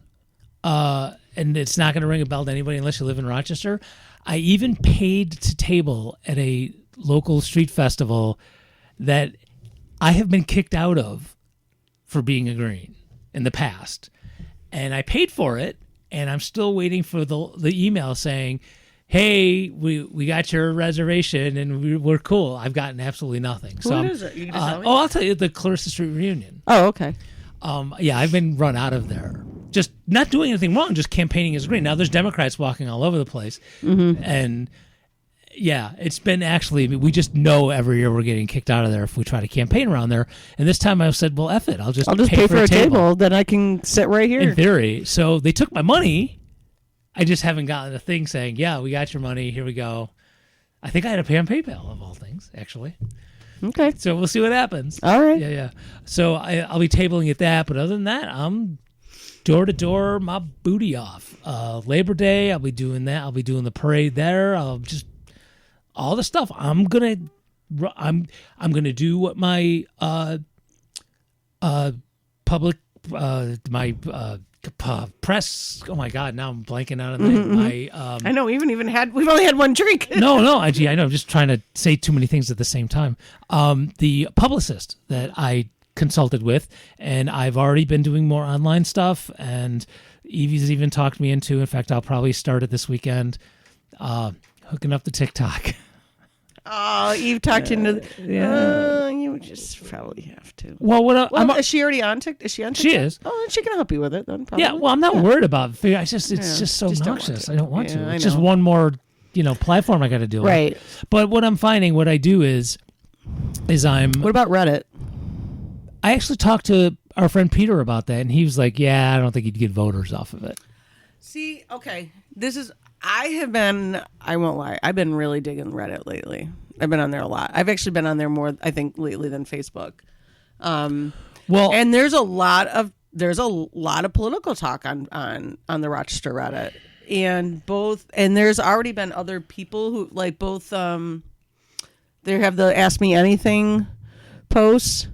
and it's not going to ring a bell to anybody unless you live in Rochester. I even paid to table at a local street festival that I have been kicked out of for being a green in the past. And I paid for it, and I'm still waiting for the email saying, hey, we got your reservation and we're cool. I've gotten absolutely nothing. What is it? You can just tell me? I'll tell you, the Clarissa Street reunion. Oh, okay. Yeah, I've been run out of there. Just not doing anything wrong, just campaigning as green. Now there's Democrats walking all over the place. And yeah, it's been actually, we just know every year we're getting kicked out of there if we try to campaign around there. And this time I said, well, F it. I'll just pay for a table. Then I can sit right here. In theory. So they took my money. I just haven't gotten a thing saying, yeah, we got your money. Here we go. I think I had to pay on PayPal, of all things, actually. Okay. So we'll see what happens. All right. Yeah. So I'll be tabling at that. But other than that, I'm door to door, my booty off. Labor Day, I'll be doing that. I'll be doing the parade there. I'll just all the stuff. I'm gonna do what my public press. Oh my God! Now I'm blanking out on the name. I know. We've only had one drink. No. I know. I'm just trying to say too many things at the same time. The publicist that I consulted with, and I've already been doing more online stuff. And Evie's even talked me into. In fact, I'll probably start it this weekend. Hooking up the TikTok. Oh, Eve talked you into. Yeah. You would just probably have to. Well, is she already on TikTok? Is she on TikTok? She is. Oh, then she can help you with it then, probably. Yeah, well, I'm not worried about it. It's just so obnoxious. I don't want to. I It's know. just one more, platform I got to deal Right. with. But what I'm finding, what I do is What about Reddit? I actually talked to our friend Peter about that, and he was like, yeah, I don't think you'd get voters off of it. See, okay, I won't lie, I've been really digging Reddit lately. I've been on there a lot. I've actually been on there more, I think, lately than Facebook. And there's a lot of political talk on the Rochester Reddit, and there's already been other people who like both. They have the Ask Me Anything posts.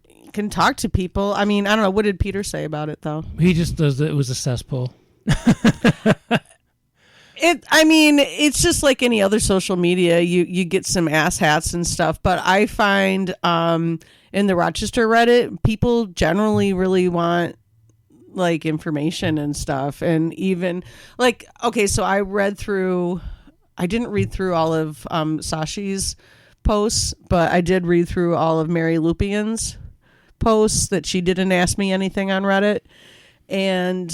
You can talk to people. I mean, I don't know. What did Peter say about it though? He just does. It was a cesspool. It's just like any other social media. You get some asshats and stuff, but I find in the Rochester Reddit, people generally really want like information and stuff, and even like so I didn't read through all of Sashi's posts, but I did read through all of Mary Lupien's posts that she didn't ask me anything on Reddit, and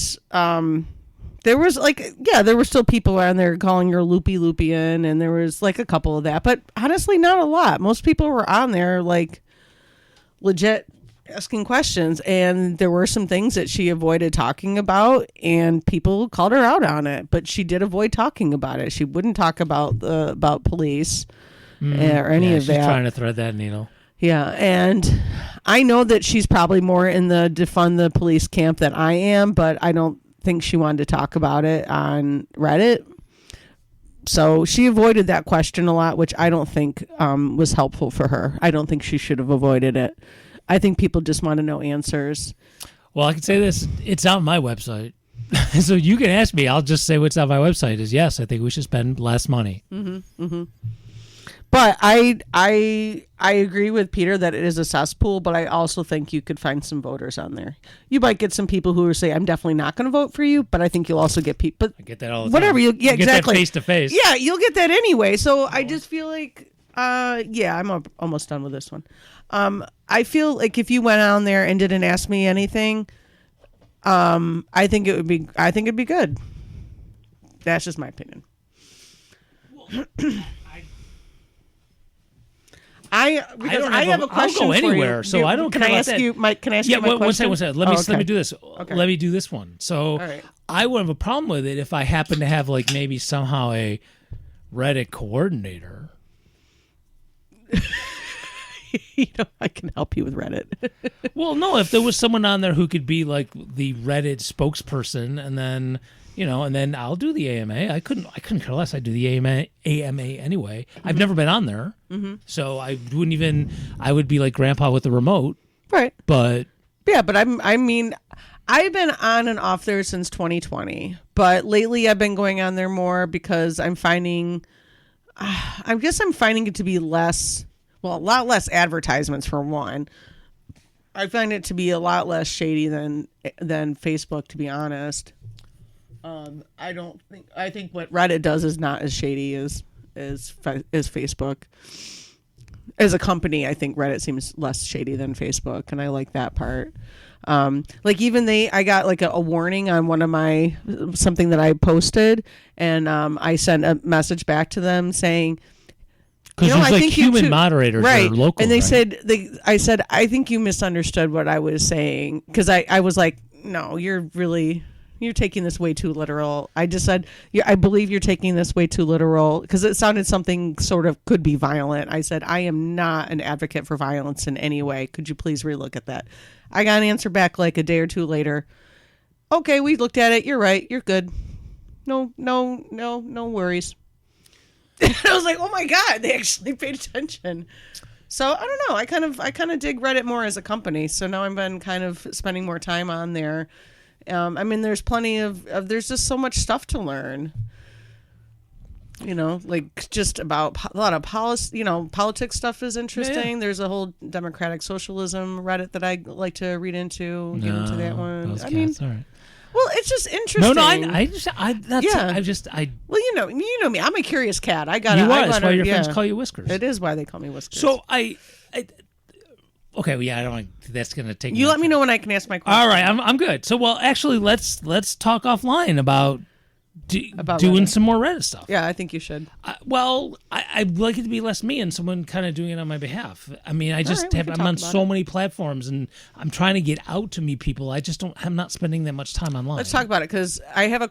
there was there were still people on there calling her Loopy Lupien, and there was like a couple of that, but honestly not a lot. Most people were on there like legit asking questions, and there were some things that she avoided talking about, and people called her out on it, but she did avoid talking about it. She wouldn't talk about police or any of that. She's trying to thread that needle. Yeah, and I know that she's probably more in the defund the police camp than I am, but I don't think she wanted to talk about it on Reddit. So she avoided that question a lot, which I don't think was helpful for her. I don't think she should have avoided it. I think people just want to know answers. Well, I can say this. It's on my website. So you can ask me. I'll just say what's on my website is yes, I think we should spend less money. Mm-hmm, mm-hmm. But I agree with Peter that it is a cesspool, but I also think you could find some voters on there. You might get some people who are say, I'm definitely not going to vote for you, but I think you'll also get people. I get that all the whatever time. Yeah, you exactly. Get that face to face. Yeah, you'll get that anyway. So I just feel like, I'm almost done with this one. I feel like if you went on there and didn't ask me anything, I think it'd be good. That's just my opinion. I have a question. I'll go anywhere, for you. so I don't. Can I ask you, Mike? Can I ask you my question? One second. Let me do this. Okay. Let me do this one. So right. I wouldn't have a problem with it if I happen to have like maybe somehow a Reddit coordinator. I can help you with Reddit. Well, no, if there was someone on there who could be like the Reddit spokesperson, and then I'll do the AMA. I couldn't care less. I'd do the AMA anyway. Mm-hmm. I've never been on there, so I wouldn't even. I would be like Grandpa with the remote, right? But yeah, but I've been on and off there since 2020, but lately I've been going on there more because I'm finding it to be less. Well, a lot less advertisements for one. I find it to be a lot less shady than Facebook, to be honest. I think what Reddit does is not as shady as Facebook. As a company, I think Reddit seems less shady than Facebook, and I like that part. Like even I got like a warning on one of something that I posted, and I sent a message back to them saying, because there's like human moderators that are local, and they right? I said, I think you misunderstood what I was saying, because I was like, no, you're taking this way too literal. I just said, I believe you're taking this way too literal, because it sounded something sort of could be violent. I said, I am not an advocate for violence in any way. Could you please relook at that? I got an answer back like a day or two later. Okay, we looked at it. You're right. You're good. No worries. I was like, oh my God, they actually paid attention. So I don't know. I kind of dig Reddit more as a company. So now I've been kind of spending more time on there. There's plenty there's just so much stuff to learn. Like just about a lot of policy, politics stuff is interesting. Yeah. There's a whole democratic socialism Reddit that I like to read into, get into that one. All right. Well, it's just interesting. No, Well, you know me. I'm a curious cat. That's why your friends call you Whiskers. It is why they call me Whiskers. So Okay, well, yeah, I don't want. That's gonna take. You let me know when I can ask my question. All right, I'm good. So, well, actually, let's talk offline about doing Reddit. some more Reddit stuff. Yeah, I think you should. I'd like it to be less me and someone kind of doing it on my behalf. I mean, I'm on so many platforms and I'm trying to get out to meet people. I'm not spending that much time online. Let's talk about it because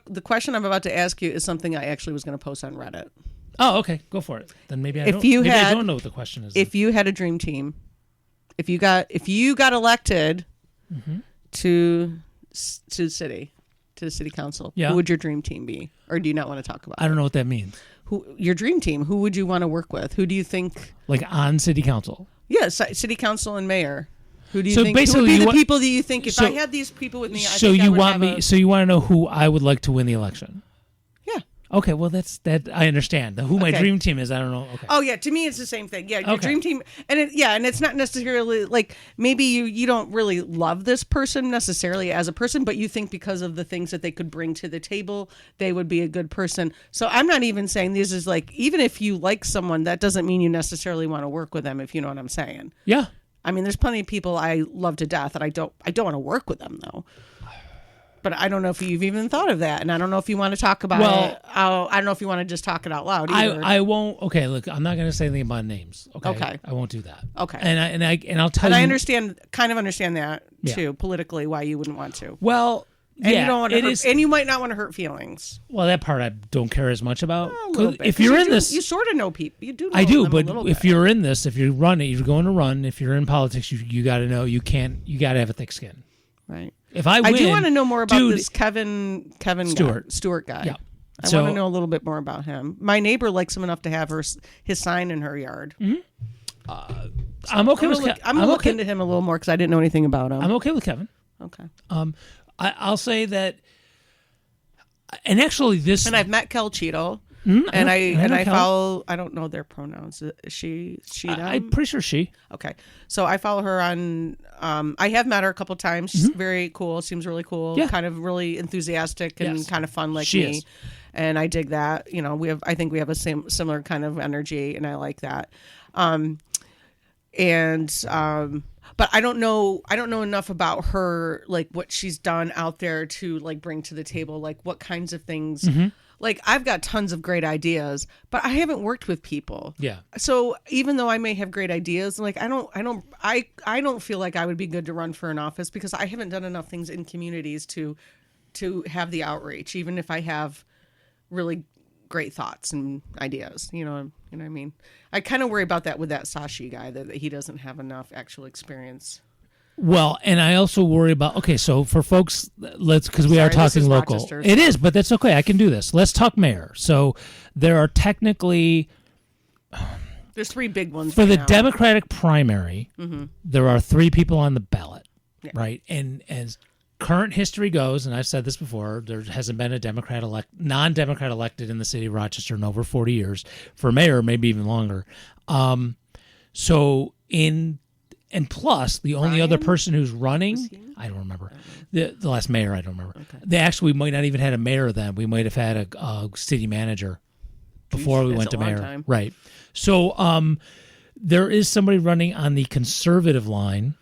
the question I'm about to ask you is something I actually was going to post on Reddit. Oh, okay, go for it. Then maybe I don't know what the question is. If you had a dream team, if you got elected to the city council, who would your dream team be? Or do you not want to talk about it? I don't know what that means. Your dream team, who would you want to work with? Who do you think? Like on city council? Yes, city council and mayor. Who do you so think? Basically, who would be the people that you think if I had these people with me? So you want to know who I would like to win the election? Yeah. Okay, well that I understand. Who my dream team is, I don't know. Okay. Oh yeah, to me it's the same thing. Yeah, your dream team, and it's not necessarily like maybe you don't really love this person necessarily as a person, but you think because of the things that they could bring to the table, they would be a good person. So I'm not even saying this is like, even if you like someone, that doesn't mean you necessarily want to work with them. If you know what I'm saying. Yeah. I mean, there's plenty of people I love to death, and I don't want to work with them though. But I don't know if you've even thought of that, and I don't know if you want to talk about it. I don't know if you want to just talk it out loud either. I won't. Okay, look, I'm not going to say anything about names. Okay, I won't do that. Okay, and I'll tell you. I understand that too politically why you wouldn't want to. Well, and you don't want to hurt, and you might not want to hurt feelings. Well, that part I don't care as much about. A little bit. If you're in this, you sort of know people. You do. Know I do, them but a little if bit. you're in this, if you're running, you're going to run. If you're in politics, you got to know you can't. You got to have a thick skin. Right. If I win, I do want to know more about this Kevin Stewart guy. Yeah. I want to know a little bit more about him. My neighbor likes him enough to have his sign in her yard. Mm-hmm. I'm okay with Kevin. I'm going to look into him a little more because I didn't know anything about him. I'm okay with Kevin. Okay. I'll say that, and actually this, and I've met Kel Cheadle. And I follow. I don't know their pronouns. Is she? Them? I'm pretty sure she. Okay, so I follow her on. I have met her a couple times. She's very cool. Seems really cool. Yeah. Kind of really enthusiastic and kind of fun like she me. Is. And I dig that. You know, I think we have a similar kind of energy, and I like that. But I don't know enough about her, like what she's done out there to like bring to the table, like what kinds of things. Like I've got tons of great ideas, but I haven't worked with people. Yeah. So even though I may have great ideas, like I don't feel like I would be good to run for an office because I haven't done enough things in communities to have the outreach, even if I have really great thoughts and ideas. You know what I mean? I kind of worry about that with that Sashi guy that he doesn't have enough actual experience. Well, and I also worry about, okay, so for folks, because we are talking local. Rochester, It is, but that's okay. I can do this. Let's talk mayor. So there are technically, there's three big ones for right the now. Democratic primary, there are 3 people on the ballot, right? And as current history goes, and I've said this before, there hasn't been a non-Democrat elected in the city of Rochester in over 40 years. For mayor, maybe even longer. And plus, the only other person who's running, I don't remember. The last mayor, I don't remember. Okay. We might not even had a mayor then. We might have had a city manager before we went to mayor. Time. Right. So there is somebody running on the conservative line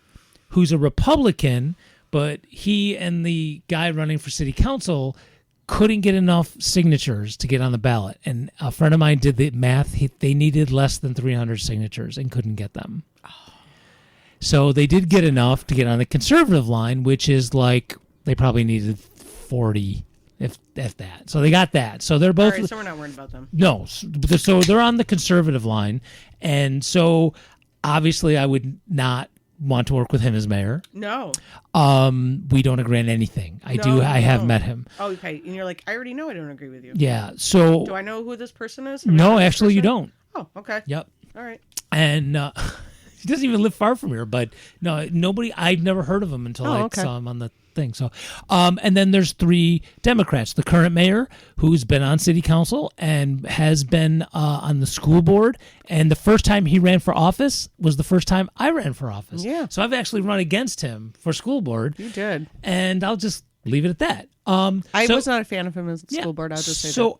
who's a Republican, but he and the guy running for city council couldn't get enough signatures to get on the ballot. And a friend of mine did the math. They needed less than 300 signatures and couldn't get them. So they did get enough to get on the conservative line, which is like they probably needed 40, if that. So they got that. So they're both. All right, so we're not worried about them. No. So they're on the conservative line. And so obviously I would not want to work with him as mayor. No. We don't agree on anything. I have met him. Oh, okay. And you're like, I already know I don't agree with you. Yeah. So. Do I know who this person is? No, actually you don't. Oh, okay. Yep. All right. And he doesn't even live far from here, but no, nobody. I've never heard of him until I saw him on the thing. So, and then there's 3 Democrats: the current mayor, who's been on city council and has been on the school board. And the first time he ran for office was the first time I ran for office. Yeah. So I've actually run against him for school board. You did. And I'll just leave it at that. I was not a fan of him as school board. I'll just say that. So,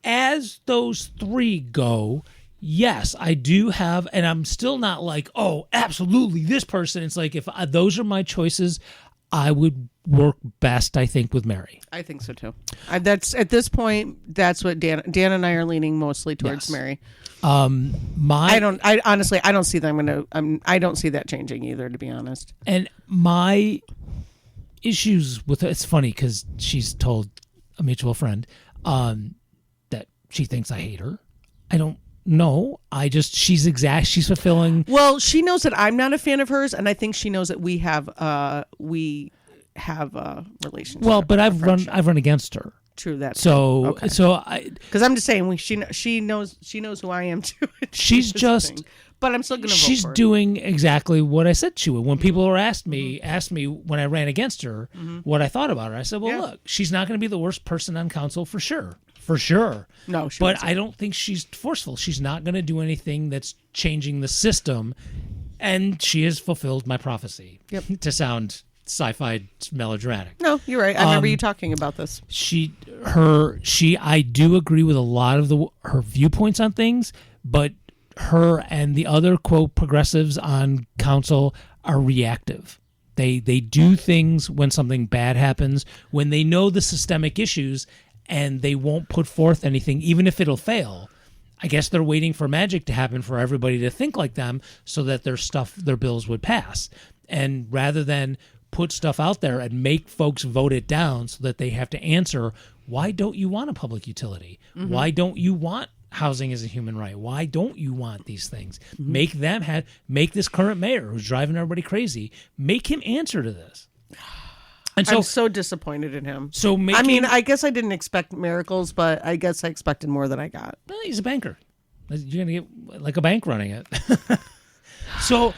as those 3 go, yes, I do have, and I'm still not like, oh, absolutely, this person. It's like, if those are my choices, I would work best, I think, with Mary. I think so too. That's at this point. That's what Dan and I are leaning mostly towards. Yes. Mary. I honestly don't see them. I don't see that changing either, to be honest. And my issues with it's funny because she's told a mutual friend that she thinks I hate her. I don't know. She's fulfilling. Well, she knows that I'm not a fan of hers, and I think she knows that we have a relationship. Well, but I've run against her. True that. So okay. Because I'm just saying she knows who I am too. She's just. But I'm still going to vote for her. She's doing exactly what I said she would. When people were asked me when I ran against her what I thought about her, I said, well, look, she's not going to be the worst person on council for sure. For sure. No, she But wasn't. I don't think she's forceful. She's not going to do anything that's changing the system. And she has fulfilled my prophecy. Yep. To sound sci-fi melodramatic. No, you're right. I remember you talking about this. I do agree with a lot of her viewpoints on things, but her and the other, quote, progressives on council are reactive. They do things when something bad happens, when they know the systemic issues, and they won't put forth anything, even if it'll fail. I guess they're waiting for magic to happen for everybody to think like them so that their bills would pass. And rather than put stuff out there and make folks vote it down so that they have to answer, why don't you want a public utility? Mm-hmm. Why don't you want housing as a human right? Why don't you want these things? Mm-hmm. Make this current mayor who's driving everybody crazy, make him answer to this. And so, I'm so disappointed in him. So I guess I didn't expect miracles, but I guess I expected more than I got. Well, he's a banker. You're gonna get like a bank running it. So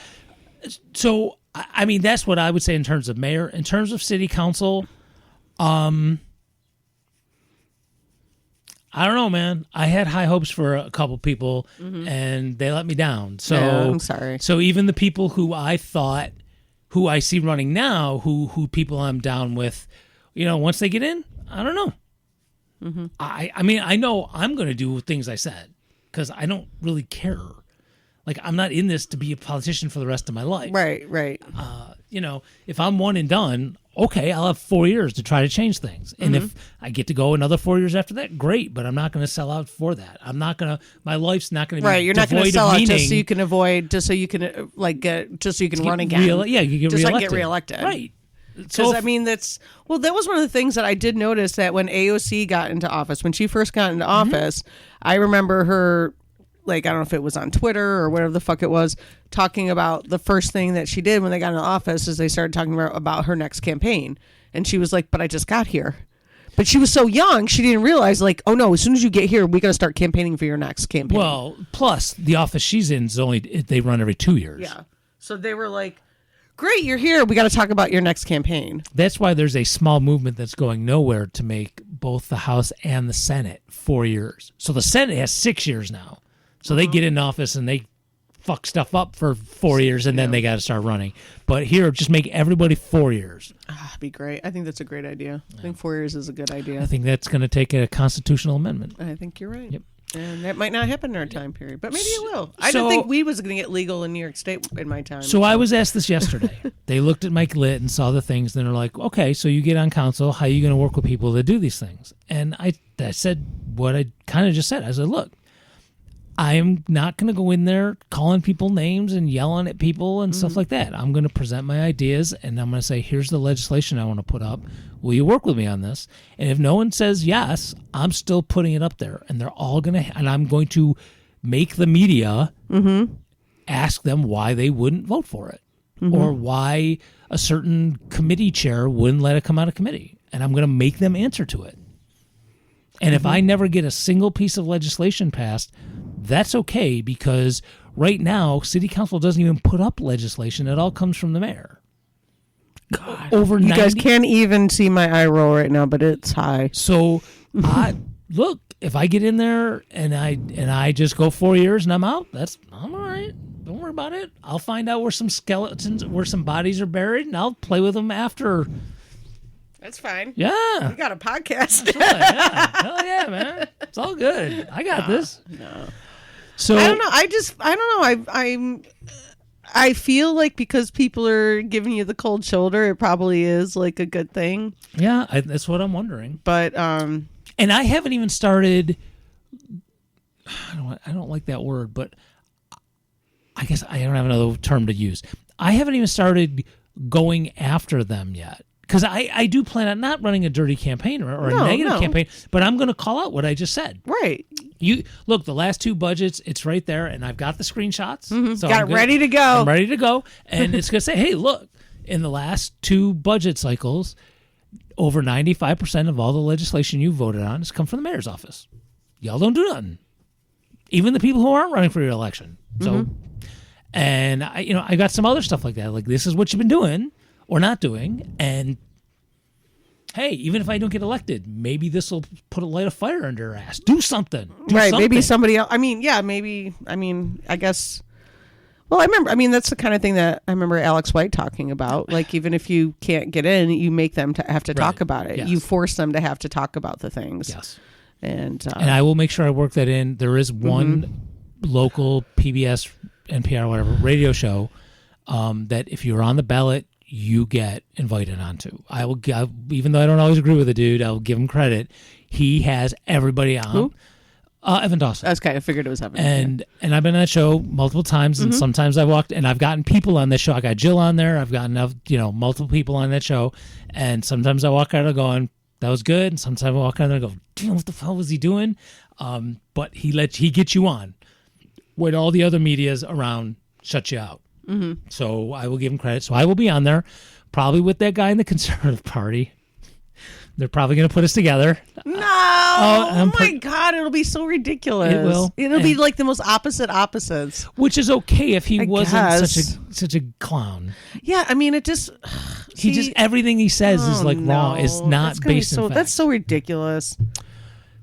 I mean, that's what I would say in terms of mayor. In terms of city council, I don't know, man. I had high hopes for a couple people, and they let me down. So I'm sorry. So even the people who I see running now, who people I'm down with, once they get in, I don't know. Mm-hmm. I mean, I know I'm going to do things I said because I don't really care. Like, I'm not in this to be a politician for the rest of my life. Right. If I'm one and done, okay, I'll have 4 years to try to change things. And if I get to go another 4 years after that, great. But I'm not going to sell out for that. My life's not going to be right. You're not going to sell out just so you can run again. You get just reelected. like get reelected. Right. Because that was one of the things that I did notice that when AOC got into office, when she first got into office, I remember her, like, I don't know if it was on Twitter or whatever the fuck it was, talking about the first thing that she did when they got into office is they started talking about her next campaign. And she was like, but I just got here. But she was so young, she didn't realize, like, oh no, as soon as you get here, we got to start campaigning for your next campaign. Well, plus the office she's in is they run every 2 years. Yeah. So they were like, great, you're here. We got to talk about your next campaign. That's why there's a small movement that's going nowhere to make both the House and the Senate 4 years. So the Senate has 6 years now. So they get in office and they fuck stuff up for 4 years and then they got to start running. But here, just make everybody 4 years. That'd be great. I think that's a great idea. I think 4 years is a good idea. I think that's going to take a constitutional amendment. I think you're right. Yep. And that might not happen in our time period, but maybe it will. I didn't think weed was going to get legal in New York State in my time. So I was asked this yesterday. They looked at Mike Litt and saw the things, and they're like, okay, so you get on council, how are you going to work with people to do these things? And I said what I kind of just said. I said, look, I am not going to go in there calling people names and yelling at people and stuff like that. I'm going to present my ideas, and I'm going to say, here's the legislation I want to put up. Will you work with me on this? And if no one says yes, I'm still putting it up there. And they're all going to, and I'm going to make the media ask them why they wouldn't vote for it or why a certain committee chair wouldn't let it come out of committee. And I'm going to make them answer to it. And if I never get a single piece of legislation passed, that's okay, because right now, city council doesn't even put up legislation. It all comes from the mayor. God, you guys can't even see my eye roll right now, but it's high. So, look, if I get in there and I just go 4 years and I'm out, I'm all right. Don't worry about it. I'll find out where some bodies are buried, and I'll play with them after. That's fine. Yeah. We got a podcast. Yeah. Hell yeah, man. It's all good. I got this. No. So I don't know. I don't know. I feel like because people are giving you the cold shoulder, it probably is like a good thing. Yeah, that's what I'm wondering. But and I haven't even started. I don't like that word, but I guess I don't have another term to use. I haven't even started going after them yet. Because I do plan on not running a dirty campaign or a negative campaign, but I'm going to call out what I just said. Right. You look, the last 2 budgets, it's right there, and I've got the screenshots. Mm-hmm. So got ready to go. I'm ready to go, and it's going to say, hey, look, in the last 2 budget cycles, over 95% of all the legislation you voted on has come from the mayor's office. Y'all don't do nothing. Even the people who aren't running for your election. So, and I got some other stuff like that. Like, this is what you've been doing or not doing, and hey, even if I don't get elected, maybe this will put a light of fire under her ass. Do something. Do right. something. Maybe somebody else. I mean, yeah, maybe. I mean, I guess. Well, I remember. I mean, that's the kind of thing that I remember Alex White talking about. Like, even if you can't get in, you make them have to talk about it. Yes. You force them to have to talk about the things. Yes. And I will make sure I work that in. There is one local PBS, NPR, whatever, radio show that if you're on the ballot, you get invited onto. I will, even though I don't always agree with the dude, I'll give him credit. He has everybody on. Who? Evan Dawson. Okay, I figured it was Evan. And I've been on that show multiple times, and sometimes I walked, and I've gotten people on this show. I got Jill on there. I've gotten multiple people on that show, and sometimes I walk out of going, that was good, and sometimes I walk out there and go, damn, what the hell was he doing? But he gets you on when all the other media's around shut you out. Mm-hmm. So I will give him credit. So I will be on there, probably with that guy in the Conservative Party. They're probably going to put us together. No! Oh my God, it'll be so ridiculous. It will. It'll be like the most opposites. Which is okay if he wasn't guess. such a clown. Yeah, I mean, it just... everything he says is like wrong. Is not based in fact. That's so ridiculous.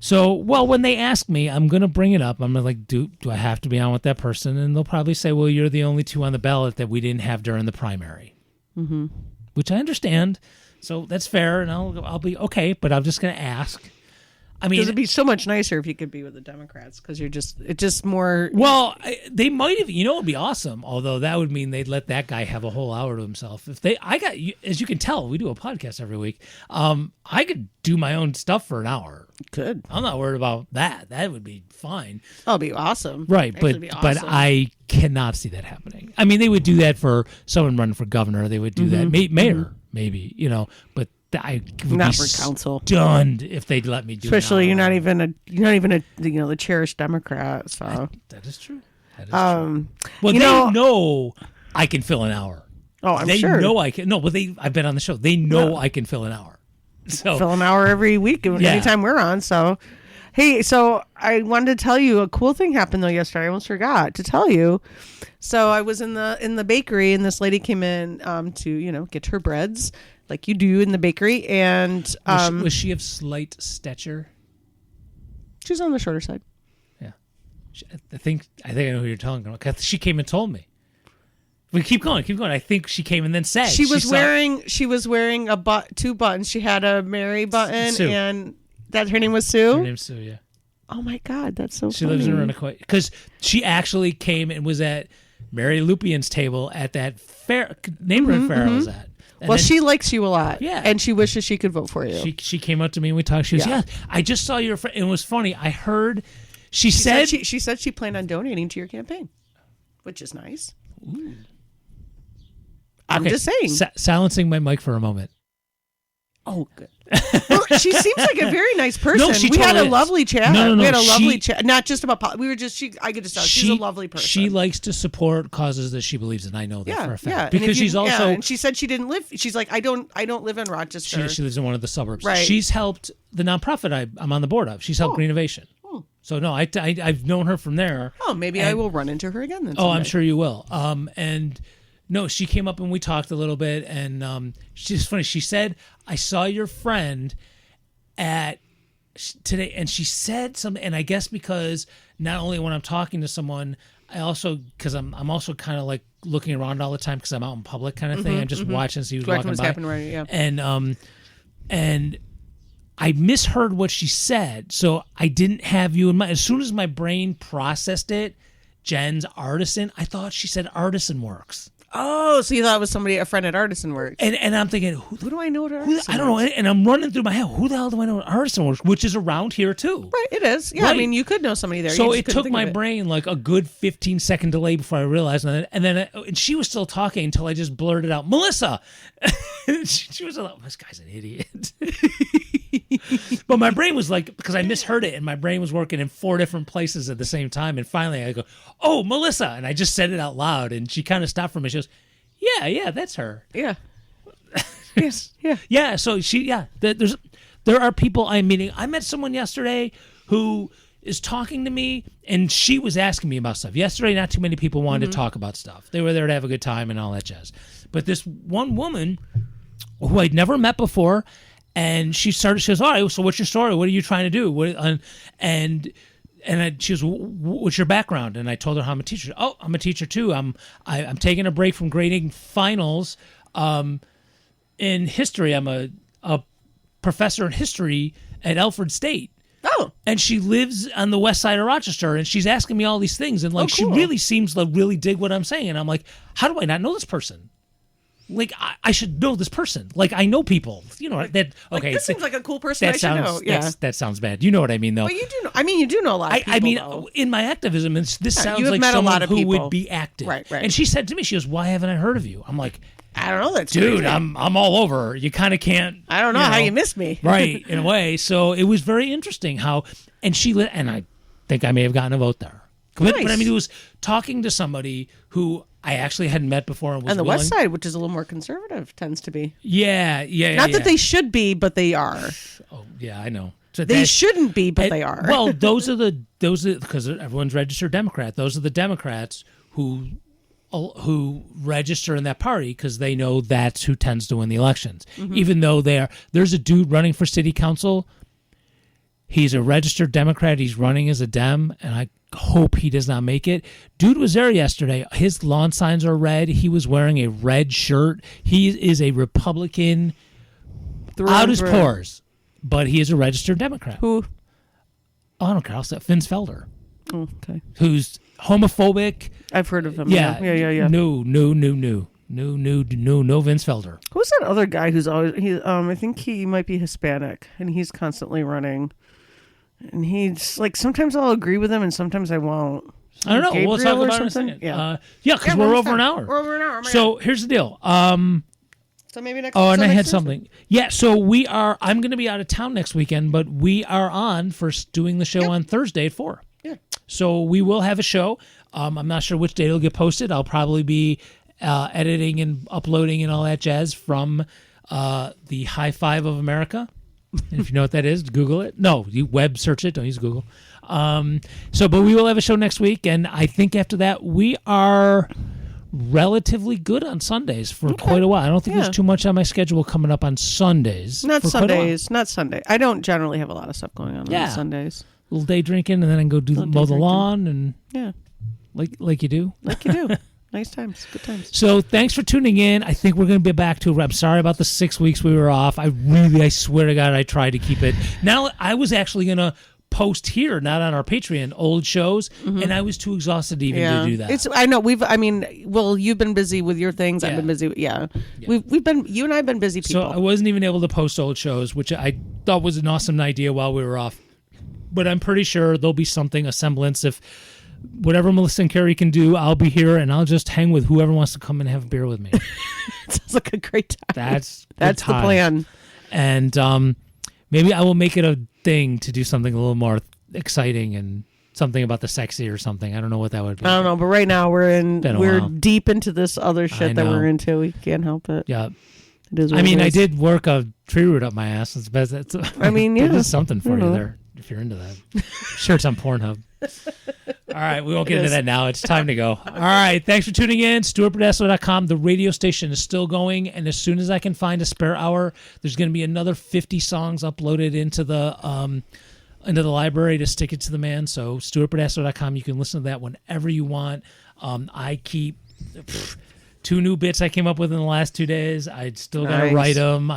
So, well, when they ask me, I'm going to bring it up. I'm like, do I have to be on with that person? And they'll probably say, well, you're the only 2 on the ballot that we didn't have during the primary. Mm-hmm. Which I understand. So that's fair, and I'll be okay, but I'm just going to ask. I mean, it'd be so much nicer if you could be with the Democrats because it's just more. Well, they might have. It'd be awesome. Although that would mean they'd let that guy have a whole hour to himself. As you can tell, we do a podcast every week. I could do my own stuff for an hour. Good. I'm not worried about that. That would be fine. That'll be awesome. Right, but I cannot see that happening. I mean, they would do that for someone running for governor. They would do that, mayor, maybe. But. I would not be for council. Stunned if they'd let me do. Especially you're not even a the cherished Democrat. So that is true. That is true. Well, they know I can fill an hour. Oh, I'm they sure. They know I can. No, but I've been on the show. They know I can fill an hour. So fill an hour every week anytime we're on. So hey, so I wanted to tell you a cool thing happened though yesterday. I almost forgot to tell you. So I was in the bakery and this lady came in to get her breads. Like you do in the bakery, and was she of slight stature? She's on the shorter side. Yeah, I think I know who you're talking about. She came and told me. We keep going. I think she came and then said she was wearing 2 buttons. She had a Mary button, Sue. And that her name was Sue. Her name's Sue. Yeah. Oh my God, that's so. She funny. lives in Irondequoit because she actually came and was at Mary Lupien's table at that fair neighborhood fair I was at. And she likes you a lot. Yeah. And she wishes she could vote for you. She came up to me and we talked. She was, I just saw your friend. It was funny. I heard she said she planned on donating to your campaign, which is nice. Ooh. I'm just saying. Silencing my mic for a moment. Oh, good. Well, she seems like a very nice person. No, we had a lovely chat. No. We had a lovely chat. Not just about I could just tell she's a lovely person. She likes to support causes that she believes in. I know that for a fact. Yeah. Because she's also and she said she didn't live. She's like, I don't live in Rochester. She lives in one of the suburbs. Right. She's helped the nonprofit I'm on the board of. She's helped Green Innovation. Oh. So no, I've known her from there. Oh, maybe I will run into her again then. Oh, I'm sure you will. And no, she came up and we talked a little bit, and she's funny. She said, I saw your friend at today, and she said something, and I guess because not only when I'm talking to someone, I also, because I'm also kind of like looking around all the time because I'm out in public kind of thing. I'm just watching, see who's walking by. Right, yeah. And I misheard what she said, so I didn't have you in mind. As soon as my brain processed it, Jen's Artisan. I thought she said Artisan Works. Oh, so you thought it was a friend at Artisan Works. And I'm thinking, who do I know at Artisan I don't know. And I'm running through my head, who the hell do I know at Artisan Works, which is around here too. Right, it is. Yeah, right. I mean, you could know somebody there. So it took my brain like a good 15-second delay before I realized. And then she was still talking until I just blurted out, Melissa. She was like, this guy's an idiot. But my brain was like, because I misheard it, and my brain was working in 4 different places at the same time. And finally I go, oh, Melissa. And I just said it out loud. And she kind of stopped for me. She goes, yeah, that's her. Yeah. Yes. Yeah. Yeah. So there are people I'm meeting. I met someone yesterday who is talking to me, and she was asking me about stuff. Yesterday, not too many people wanted to talk about stuff. They were there to have a good time and all that jazz. But this one woman who I'd never met before, and she goes, all right, so what's your story? What are you trying to do? And she goes, what's your background? And I told her how I'm a teacher. Oh, I'm a teacher too. I'm taking a break from grading finals in history. I'm a professor in history at Alfred State. Oh. And she lives on the west side of Rochester, and she's asking me all these things. And, like, cool. she really seems to really dig what I'm saying. And I'm like, how do I not know this person? Like, I should know this person. Like, I know people. You know, that, okay. This seems like a cool person I should know. Yeah. That sounds bad. You know what I mean, though. Well, you do know. I mean, you do know a lot of people, I mean, though. in my activism, this sounds you have like met someone a lot of who people. would be active. Right. And she said to me, she goes, why haven't I heard of you? I'm like, I don't know. That's dude, crazy. I'm all over. You kind of can't. I don't know how you missed me. Right, in a way. So it was very interesting how, and I think I may have gotten a vote there. But I mean, it was talking to somebody who I actually hadn't met before and was on the willing. west side, which is a little more conservative, tends to be. Yeah. Not that they should be, but they are. Oh, yeah, I know. So they shouldn't be, but they are. Well, those are because everyone's registered Democrat. Those are the Democrats who register in that party because they know that's who tends to win the elections. Mm-hmm. Even though there's a dude running for city council. He's a registered Democrat. He's running as a Dem, and I hope he does not make it. Dude was there yesterday. His lawn signs are red. He was wearing a red shirt. He is a Republican out his pores, but he is a registered Democrat. Who? Oh, I don't care. I'll say Vince Felder. Oh, okay. Who's homophobic. I've heard of him. Yeah. No, Vince Felder. Who's that other guy who's always I think he might be Hispanic, and he's constantly running. And he's like, sometimes I'll agree with him and sometimes I won't. I don't know. Gabriel we'll talk about it in a something? second. Because we're over an hour. We're over an hour. So here's the deal. So maybe next. Oh, and I had something. Yeah. So I'm going to be out of town next weekend, but we are on for doing the show on Thursday at 4. Yeah. So we will have a show. I'm not sure which date it'll get posted. I'll probably be editing and uploading and all that jazz from the High Five of America. And if you know what that is, Google it. No, you web search it. Don't use Google. But we will have a show next week, and I think after that we are relatively good on Sundays for quite a while. I don't think there's too much on my schedule coming up on Sundays. Not Sunday. I don't generally have a lot of stuff going on Sundays. A little day drinking, and then I can go mow the lawn, and like you do. Like you do. Nice times. Good times. So thanks for tuning in. I think we're going to be back to it. I'm sorry about the 6 weeks we were off. I swear to God, I tried to keep it. Now, I was actually going to post here, not on our Patreon, old shows, and I was too exhausted to even do that. I know. You've been busy with your things. I've been busy. Yeah. We've been, you and I have been busy people. So I wasn't even able to post old shows, which I thought was an awesome idea while we were off. But I'm pretty sure there'll be something, a semblance. If whatever Melissa and Carrie can do, I'll be here, and I'll just hang with whoever wants to come and have a beer with me. Sounds like a great time. That's the plan. And maybe I will make it a thing to do something a little more exciting and something about the sexy or something. I don't know what that would be. I don't know, but right now we're deep into this other shit that we're into. We can't help it. Yeah. It is what it is. I did work a tree root up my ass. It's best. It is something for you there if you're into that. I'm sure it's on Pornhub. All right, we won't get into that now. It's time to go. All right, thanks for tuning in. StuartBurdasco.com. The radio station is still going, and as soon as I can find a spare hour, there's going to be another 50 songs uploaded into the library to stick it to the man. So StuartBurdasco.com. You can listen to that whenever you want. I keep 2 new bits I came up with in the last 2 days. I still got to write them.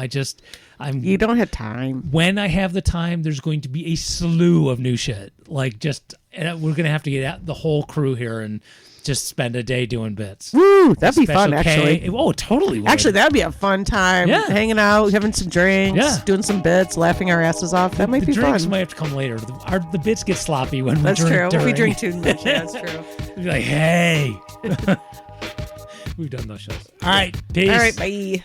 You don't have time. When I have the time, there's going to be a slew of new shit. Like, and we're going to have to get out the whole crew here and just spend a day doing bits. Woo, that'd be fun, actually. Oh, totally would. Actually, that'd be a fun time. Yeah. Hanging out, having some drinks, doing some bits, laughing our asses off. That might be fun. The drinks might have to come later. The bits get sloppy when That's we drink. That's true. We drink too much. Yeah, that's true. We'd be like, hey. We've done those shows. All right, peace. All right, bye.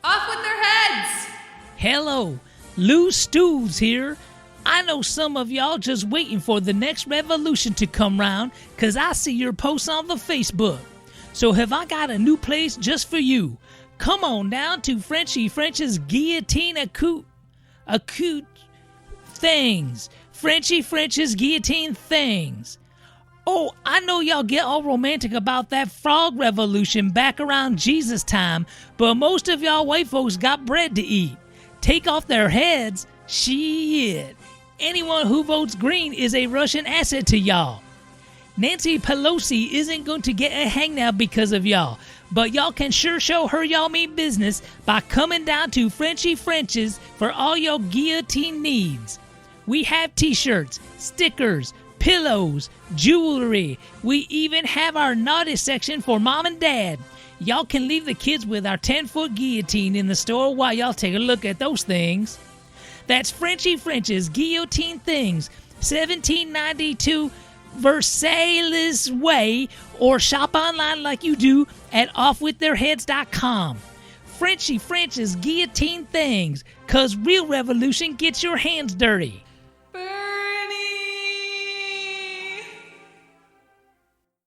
Off with their heads! Hello, Lou Stews here. I know some of y'all just waiting for the next revolution to come round because I see your posts on the Facebook. So have I got a new place just for you. Come on down to Frenchy French's Guillotine Acute Things. Frenchy French's Guillotine Things. Oh, I know y'all get all romantic about that frog revolution back around Jesus time, but most of y'all white folks got bread to eat. Take off their heads, shit. Anyone who votes green is a Russian asset to y'all. Nancy Pelosi isn't going to get a hangnail because of y'all, but y'all can sure show her y'all mean business by coming down to Frenchy French's for all your guillotine needs. We have t-shirts, stickers, pillows, jewelry. We even have our naughty section for mom and dad. Y'all can leave the kids with our 10-foot guillotine in the store while y'all take a look at those things. That's Frenchy French's Guillotine Things, 1792 Versailles Way, or shop online like you do at offwiththeirheads.com. Frenchy French's Guillotine Things, 'cause real revolution gets your hands dirty.